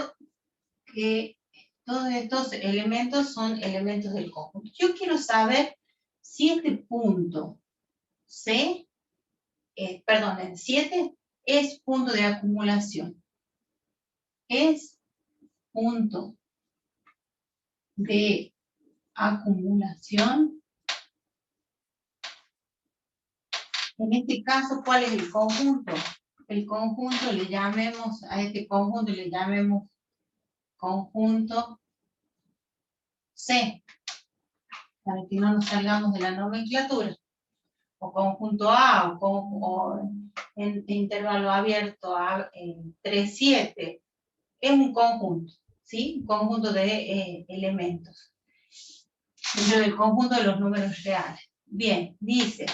Speaker 1: que todos estos elementos son elementos del conjunto. Yo quiero saber si este punto C, en 7, es punto de acumulación. Es punto de acumulación. En este caso, ¿cuál es el conjunto? El conjunto a este conjunto le llamemos conjunto C, para que no nos salgamos de la nomenclatura. O conjunto A, o en intervalo abierto a 3, 7. Es un conjunto, ¿sí? Un conjunto de elementos. Dentro del conjunto de los números reales. Bien, dice,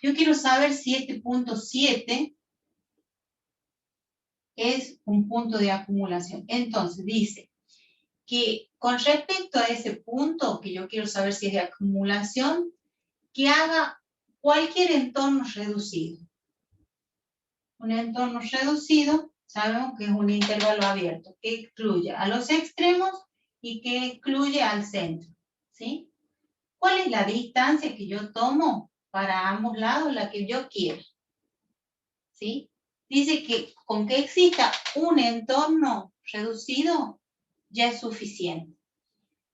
Speaker 1: yo quiero saber si este punto 7 es un punto de acumulación. Entonces dice que con respecto a ese punto, que yo quiero saber si es de acumulación, que haga cualquier entorno reducido. Un entorno reducido, sabemos que es un intervalo abierto, que excluye a los extremos y que excluye al centro, ¿sí? ¿Cuál es la distancia que yo tomo para ambos lados? La que yo quiera, ¿sí? Dice que con que exista un entorno reducido ya es suficiente.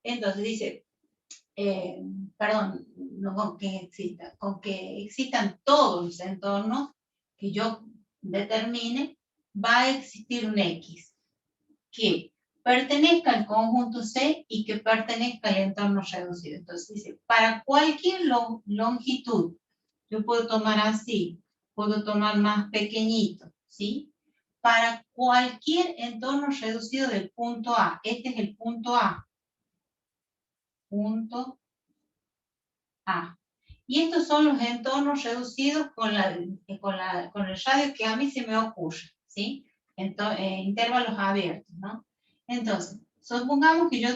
Speaker 1: Entonces dice, no con que exista, con que existan todos los entornos que yo determine, va a existir un X que pertenezca al conjunto C y que pertenezca al entorno reducido. Entonces dice, para cualquier longitud, yo puedo tomar así, puedo tomar más pequeñito, ¿sí? Para cualquier entorno reducido del punto A, este es el punto A. Punto A. Y estos son los entornos reducidos con el radio que a mí se me ocurre, ¿sí? Intervalos abiertos, ¿no? Entonces, supongamos que yo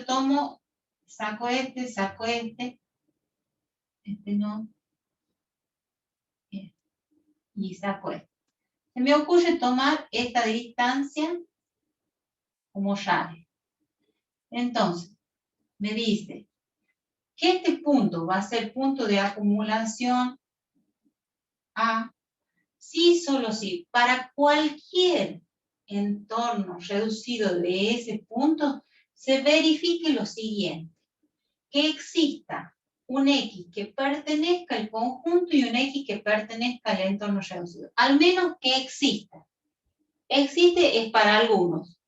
Speaker 1: saco este no, y saco este. Se me ocurre tomar esta distancia como radio. Entonces, me dice que este punto va a ser punto de acumulación A, sí, solo sí, para cualquier entorno reducido de ese punto, se verifique lo siguiente, que exista un X que pertenezca al conjunto y un X que pertenezca al entorno reducido. Al menos que exista. Existe es para algunos.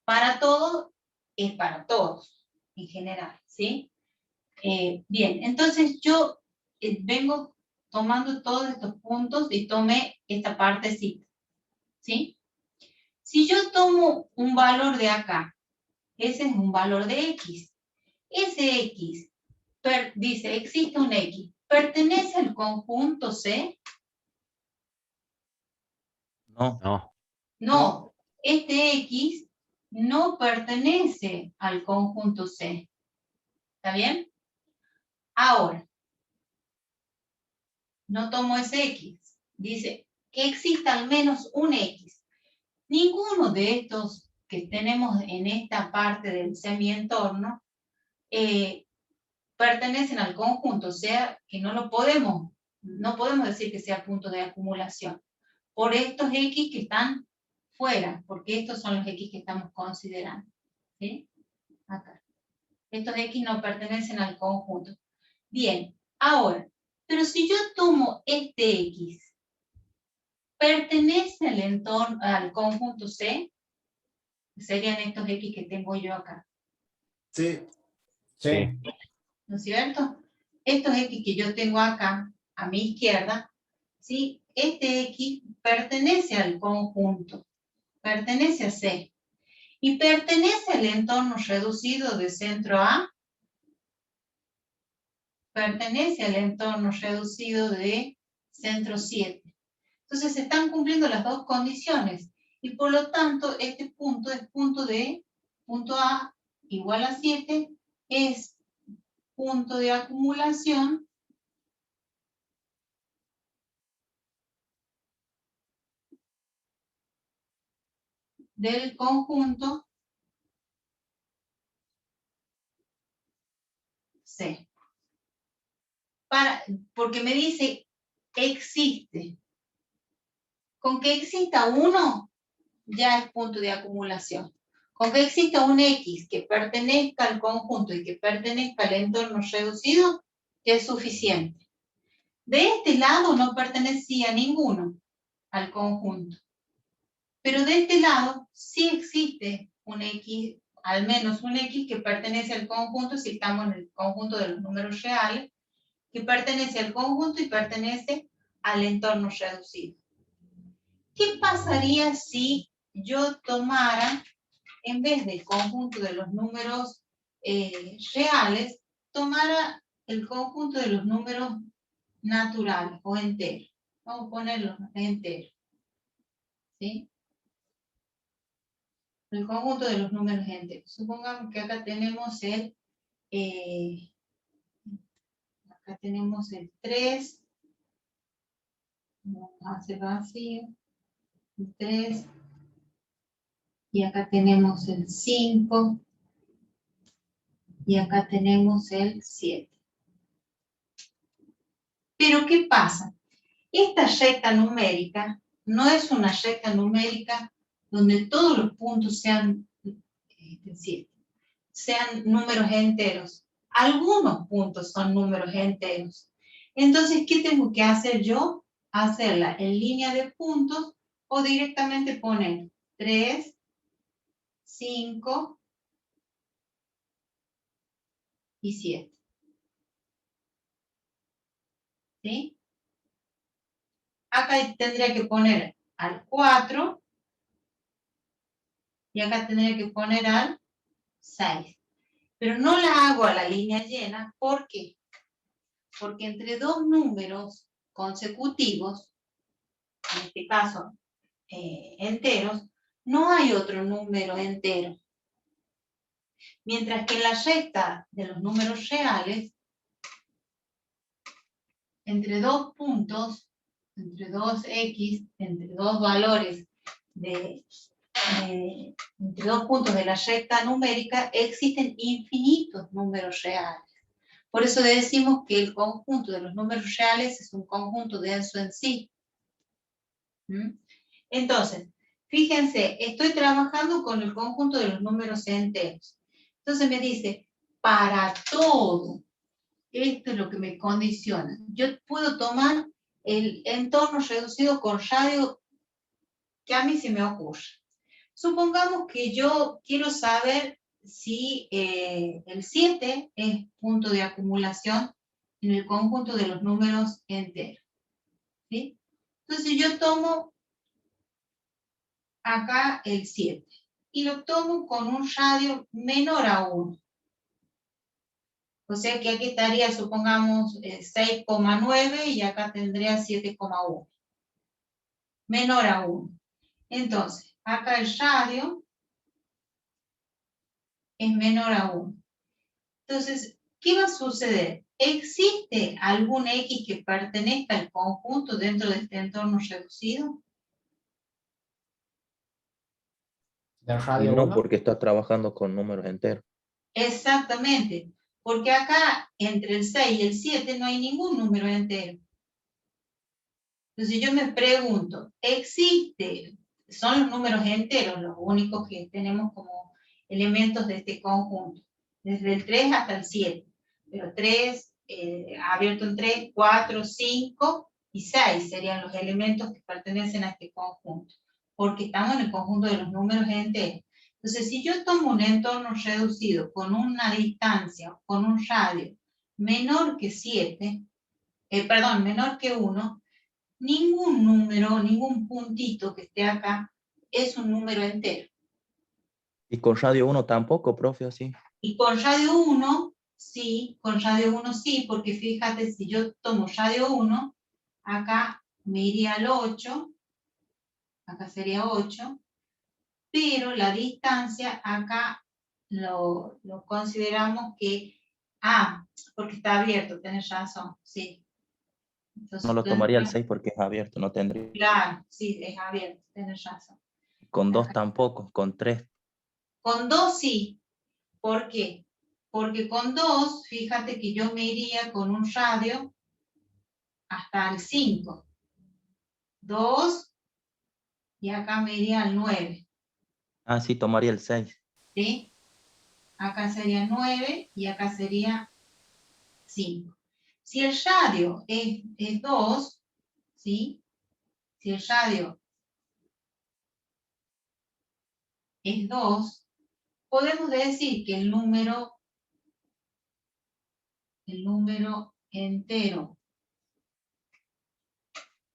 Speaker 1: Para todos es para todos, en general, ¿sí? Bien, entonces yo vengo tomando todos estos puntos y tomé esta partecita, ¿sí? Si yo tomo un valor de acá, ese es un valor de X. Ese X, dice, existe un X, ¿pertenece al conjunto C?
Speaker 10: No.
Speaker 1: No, este X no pertenece al conjunto C. ¿Está bien? Ahora, no tomo ese X. Dice que exista al menos un X. Ninguno de estos que tenemos en esta parte del semientorno pertenecen al conjunto, o sea que no podemos decir que sea punto de acumulación. Por estos X que están fuera, porque estos son los X que estamos considerando. ¿Sí? Acá. Estos X no pertenecen al conjunto. Bien, ahora, pero si yo tomo este X, ¿pertenece al entorno, al conjunto C? Serían estos X que tengo yo acá.
Speaker 3: Sí.
Speaker 9: Sí.
Speaker 1: ¿No es cierto? Estos X que yo tengo acá, a mi izquierda, ¿sí? Este X pertenece al conjunto, pertenece a C. Y pertenece al entorno reducido de centro A, pertenece al entorno reducido de centro 7. Entonces se están cumpliendo las dos condiciones. Y por lo tanto, este punto es punto A igual a 7, es punto de acumulación del conjunto C. Porque me dice existe. Con que exista uno, ya es punto de acumulación. Con que exista un X que pertenezca al conjunto y que pertenezca al entorno reducido, ya es suficiente. De este lado no pertenecía ninguno al conjunto. Pero de este lado sí existe un X, al menos un X que pertenece al conjunto, si estamos en el conjunto de los números reales, que pertenece al conjunto y pertenece al entorno reducido. ¿Qué pasaría si yo tomara, en vez del conjunto de los números reales, tomara el conjunto de los números naturales o enteros? Vamos a ponerlos enteros. ¿Sí? El conjunto de los números enteros. Supongamos que acá tenemos el 3. Vamos a hacer vacío. El 3. Y acá tenemos el 5. Y acá tenemos el 7. Pero ¿qué pasa? Esta recta numérica no es una recta numérica donde todos los puntos sean números enteros. Algunos puntos son números enteros. Entonces, ¿qué tengo que hacer yo? Hacerla en línea de puntos o directamente poner 3, 5 y 7. ¿Sí? Acá tendría que poner al 4 y acá tendría que poner al 6. Pero no la hago a la línea llena. ¿Por qué? Porque entre dos números consecutivos, en este caso enteros, no hay otro número entero. Mientras que en la recta de los números reales, entre dos puntos, entre dos X, entre dos valores entre dos puntos de la recta numérica, existen infinitos números reales. Por eso decimos que el conjunto de los números reales es un conjunto denso en sí. Entonces, fíjense, estoy trabajando con el conjunto de los números enteros. Entonces me dice, para todo, esto es lo que me condiciona. Yo puedo tomar el entorno reducido con radio que a mí se me ocurre. Supongamos que yo quiero saber si el 7 es punto de acumulación en el conjunto de los números enteros. ¿Sí? Entonces yo tomo acá el 7 y lo tomo con un radio menor a 1. O sea que aquí estaría, supongamos, 6,9 y acá tendría 7,1. Menor a 1. Entonces, acá el radio es menor a 1. Entonces, ¿qué va a suceder? ¿Existe algún X que pertenezca al conjunto dentro de este entorno reducido?
Speaker 9: ¿Del
Speaker 5: Y
Speaker 9: radio
Speaker 5: no
Speaker 9: 1?
Speaker 5: porque está trabajando con números enteros.
Speaker 1: Exactamente, porque acá entre el 6 y el 7 no hay ningún número entero. Entonces yo me pregunto, son los números enteros los únicos que tenemos como elementos de este conjunto. desde el 3 hasta el 7, pero 3, abierto en 3, 4, 5 y 6 serían los elementos que pertenecen a este conjunto, porque estamos en el conjunto de los números enteros. Entonces, si yo tomo un entorno reducido con una distancia, con un radio menor que 7, menor que 1, ningún número, ningún puntito que esté acá es un número entero.
Speaker 5: ¿Y con radio 1 tampoco, profe, así?
Speaker 1: Y con radio 1, sí, con radio 1 sí, porque fíjate, si yo tomo radio 1, acá me iría al 8, acá sería 8, pero la distancia acá lo consideramos que, porque está abierto, tenés razón, sí. Entonces,
Speaker 5: No lo tomaría el 6 porque es abierto, no tendría.
Speaker 1: claro, sí, es abierto, tenés razón.
Speaker 5: Con 2 tampoco, con 3.
Speaker 1: Con 2 sí. ¿Por qué? Porque con 2, fíjate que yo me iría con un radio hasta el 5. 2 y acá me iría al 9.
Speaker 5: Ah, sí, tomaría el 6.
Speaker 1: ¿Sí? Acá sería 9 y acá sería 5. Si el radio es 2, ¿sí? Si el radio es 2, podemos decir que el número entero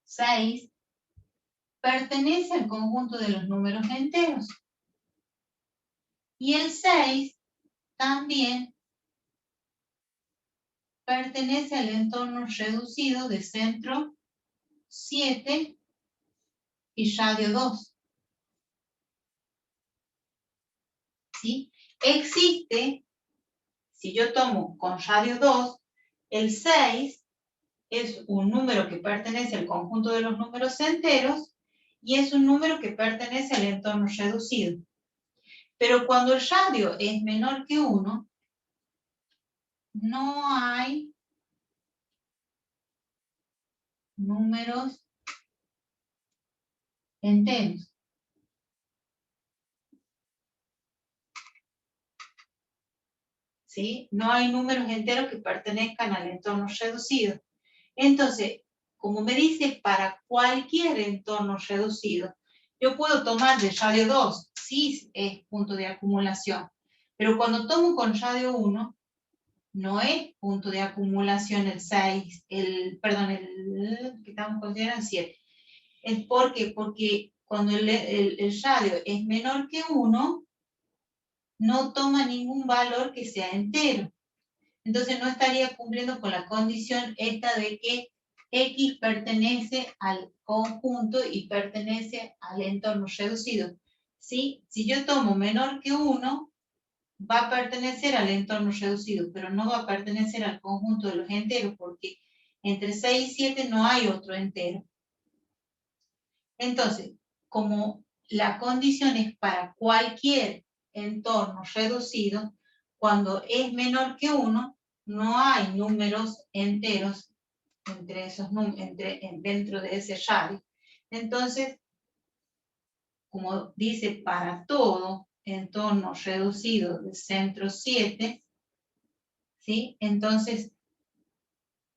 Speaker 1: 6 pertenece al conjunto de los números enteros. Y el 6 también pertenece al entorno reducido de centro 7 y radio 2. ¿Sí? Existe, si yo tomo con radio 2, el 6 es un número que pertenece al conjunto de los números enteros y es un número que pertenece al entorno reducido. Pero cuando el radio es menor que 1, no hay números enteros. ¿Sí? No hay números enteros que pertenezcan al entorno reducido. Entonces, como me dice para cualquier entorno reducido, yo puedo tomar de radio 2, sí es punto de acumulación, pero cuando tomo con radio 1, no es punto de acumulación el 6, el que estamos considerando 7. ¿Por qué? Porque cuando el radio es menor que 1, no toma ningún valor que sea entero. Entonces no estaría cumpliendo con la condición esta de que X pertenece al conjunto y pertenece al entorno reducido. ¿Sí? Si yo tomo menor que 1, va a pertenecer al entorno reducido, pero no va a pertenecer al conjunto de los enteros, porque entre 6 y 7 no hay otro entero. Entonces, como la condición es para cualquier entorno reducido, cuando es menor que 1, no hay números enteros entre esos dentro de ese radio. Entonces, como dice para todo entorno reducido de centro 7, ¿sí? Entonces,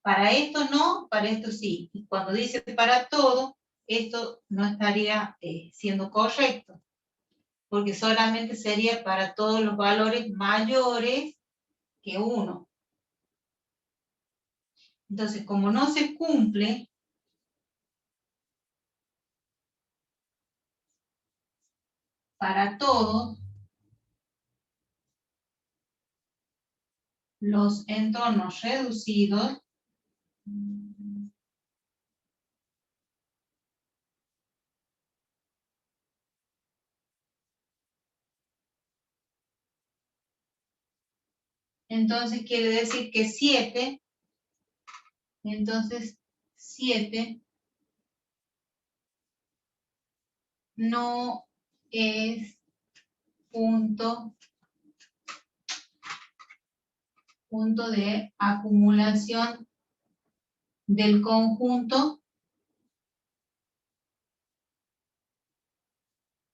Speaker 1: para esto no, para esto sí. Y cuando dice para todo, esto no estaría siendo correcto, porque solamente sería para todos los valores mayores que 1. Entonces, como no se cumple, para todos los entornos reducidos, entonces quiere decir que 7, entonces 7 no es punto de acumulación del conjunto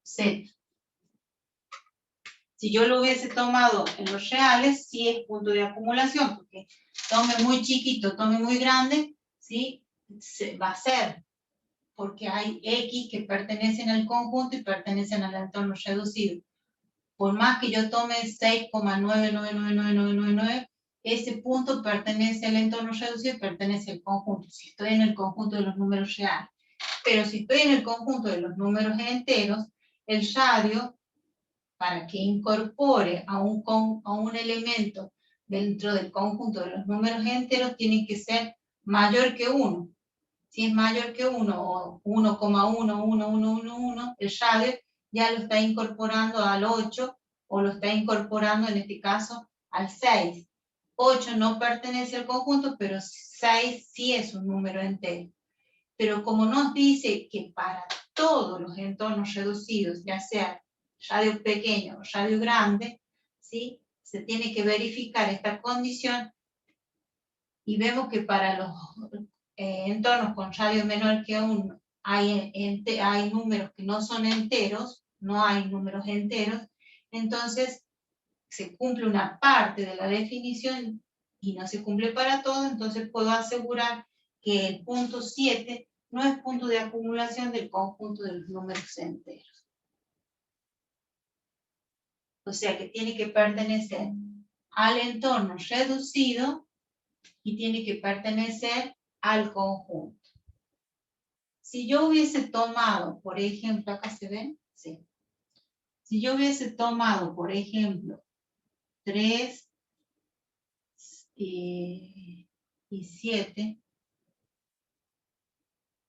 Speaker 1: Z. Si yo lo hubiese tomado en los reales, sí es punto de acumulación, porque tome muy chiquito, tome muy grande, ¿sí? Va a ser, porque hay X que pertenecen al conjunto y pertenecen al entorno reducido. Por más que yo tome 6,999999, ese punto pertenece al entorno reducido y pertenece al conjunto, si estoy en el conjunto de los números reales. Pero si estoy en el conjunto de los números enteros, el radio, para que incorpore a un elemento dentro del conjunto de los números enteros, tiene que ser mayor que 1. Si es mayor que 1 o 1,11111, el radio ya lo está incorporando al 8 o lo está incorporando en este caso al 6. 8 no pertenece al conjunto, pero 6 sí es un número entero. Pero como nos dice que para todos los entornos reducidos, ya sea radio pequeño o radio grande, ¿sí? Se tiene que verificar esta condición y vemos que para los entornos con radio menor que 1 hay números que no son enteros, no hay números enteros, entonces se cumple una parte de la definición y no se cumple para todo, entonces puedo asegurar que el punto 7 no es punto de acumulación del conjunto de los números enteros. O sea que tiene que pertenecer al entorno reducido y tiene que pertenecer al conjunto. Si yo hubiese tomado, por ejemplo, acá se ven, sí. Si yo hubiese tomado, por ejemplo, 3 y 7,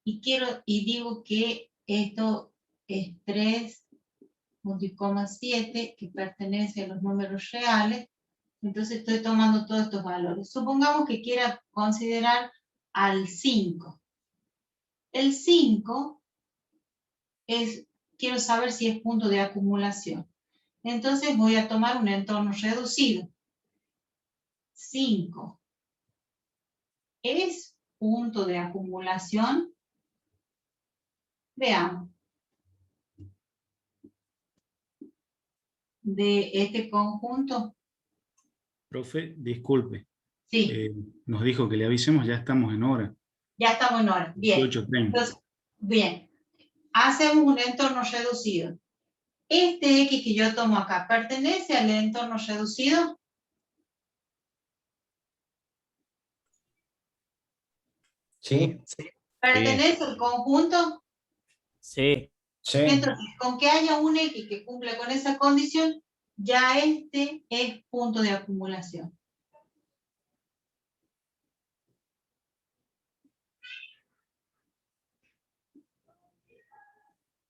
Speaker 1: y digo que esto es 3,7, que pertenece a los números reales, entonces estoy tomando todos estos valores. Supongamos que quiera considerar al 5. El 5 quiero saber si es punto de acumulación. Entonces voy a tomar un entorno reducido. 5 es punto de acumulación. Veamos. De este conjunto.
Speaker 11: Profe, disculpe.
Speaker 1: Sí.
Speaker 11: Nos dijo que le avisemos, ya estamos en hora.
Speaker 1: Ya estamos en hora. Bien.
Speaker 11: 18:30.
Speaker 1: Entonces, bien. Hacemos un entorno reducido. Este X que yo tomo acá, ¿pertenece al entorno reducido?
Speaker 9: Sí.
Speaker 1: ¿Pertenece al conjunto?
Speaker 8: Sí.
Speaker 9: Sí.
Speaker 1: Entonces, con que haya un X que cumpla con esa condición, ya este es punto de acumulación.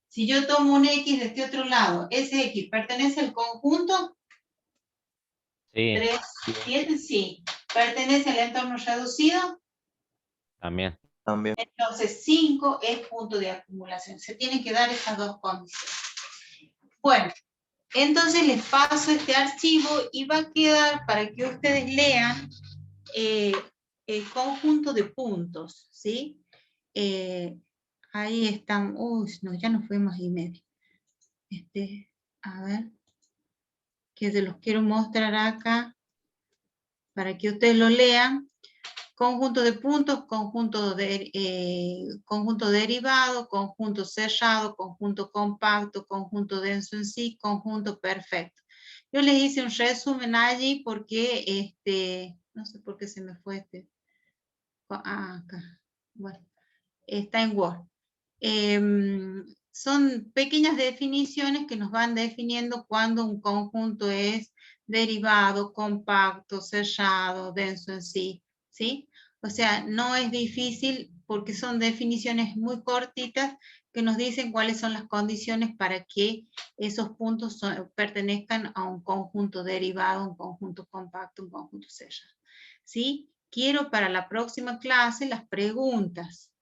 Speaker 1: Si yo tomo un X de este otro lado, ¿ese X pertenece al conjunto?
Speaker 10: Sí.
Speaker 1: 3, 7, sí. ¿Pertenece al entorno reducido?
Speaker 10: También.
Speaker 5: También.
Speaker 1: Entonces 5 es punto de acumulación. Se tienen que dar esas dos condiciones. Bueno, entonces les paso este archivo y va a quedar para que ustedes lean el conjunto de puntos, ¿sí? Ahí están. Uy, no, ya nos fuimos y medio. A ver, que se los quiero mostrar acá para que ustedes lo lean. Conjunto de puntos, conjunto derivado, conjunto cerrado, conjunto compacto, conjunto denso en sí, conjunto perfecto. Yo les hice un resumen allí porque, no sé por qué se me fue acá. Bueno, está en Word. Son pequeñas definiciones que nos van definiendo cuando un conjunto es derivado, compacto, cerrado, denso en sí, ¿sí? O sea, no es difícil porque son definiciones muy cortitas que nos dicen cuáles son las condiciones para que esos puntos pertenezcan a un conjunto derivado, un conjunto compacto, un conjunto cerrado, ¿sí? Quiero para la próxima clase las preguntas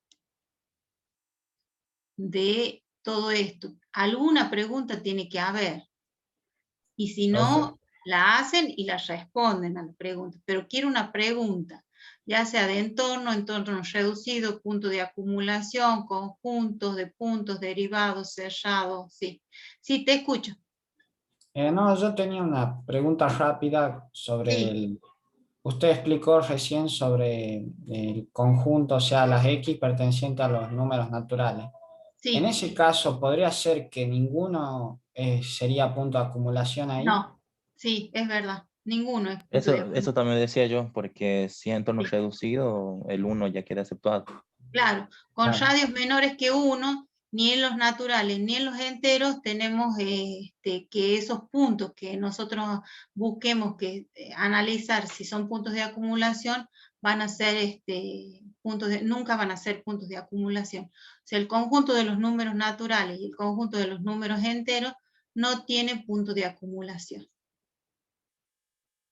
Speaker 1: de todo esto. Alguna pregunta tiene que haber. Y si no, la hacen y la responden a la pregunta. Pero quiero una pregunta, ya sea de entorno reducido, punto de acumulación, conjuntos de puntos, derivados, cerrados, sí. Sí, te escucho.
Speaker 9: No, yo tenía una pregunta rápida sobre
Speaker 1: Sí.
Speaker 9: Usted explicó recién sobre el conjunto, o sea, las X pertenecientes a los números naturales. En
Speaker 1: Sí,
Speaker 9: ese caso, ¿podría ser que ninguno sería punto de acumulación ahí?
Speaker 1: no, sí, es verdad. Ninguno es punto de
Speaker 5: Eso también decía yo, porque si en entorno
Speaker 1: Sí.
Speaker 5: reducido, el 1 ya queda aceptado.
Speaker 1: Claro, con
Speaker 9: Claro.
Speaker 1: radios menores que 1, ni en los naturales ni en los enteros tenemos que esos puntos que nosotros busquemos analizar si son puntos de acumulación, van a ser nunca van a ser puntos de acumulación. O sea, el conjunto de los números naturales y el conjunto de los números enteros no tiene punto de acumulación.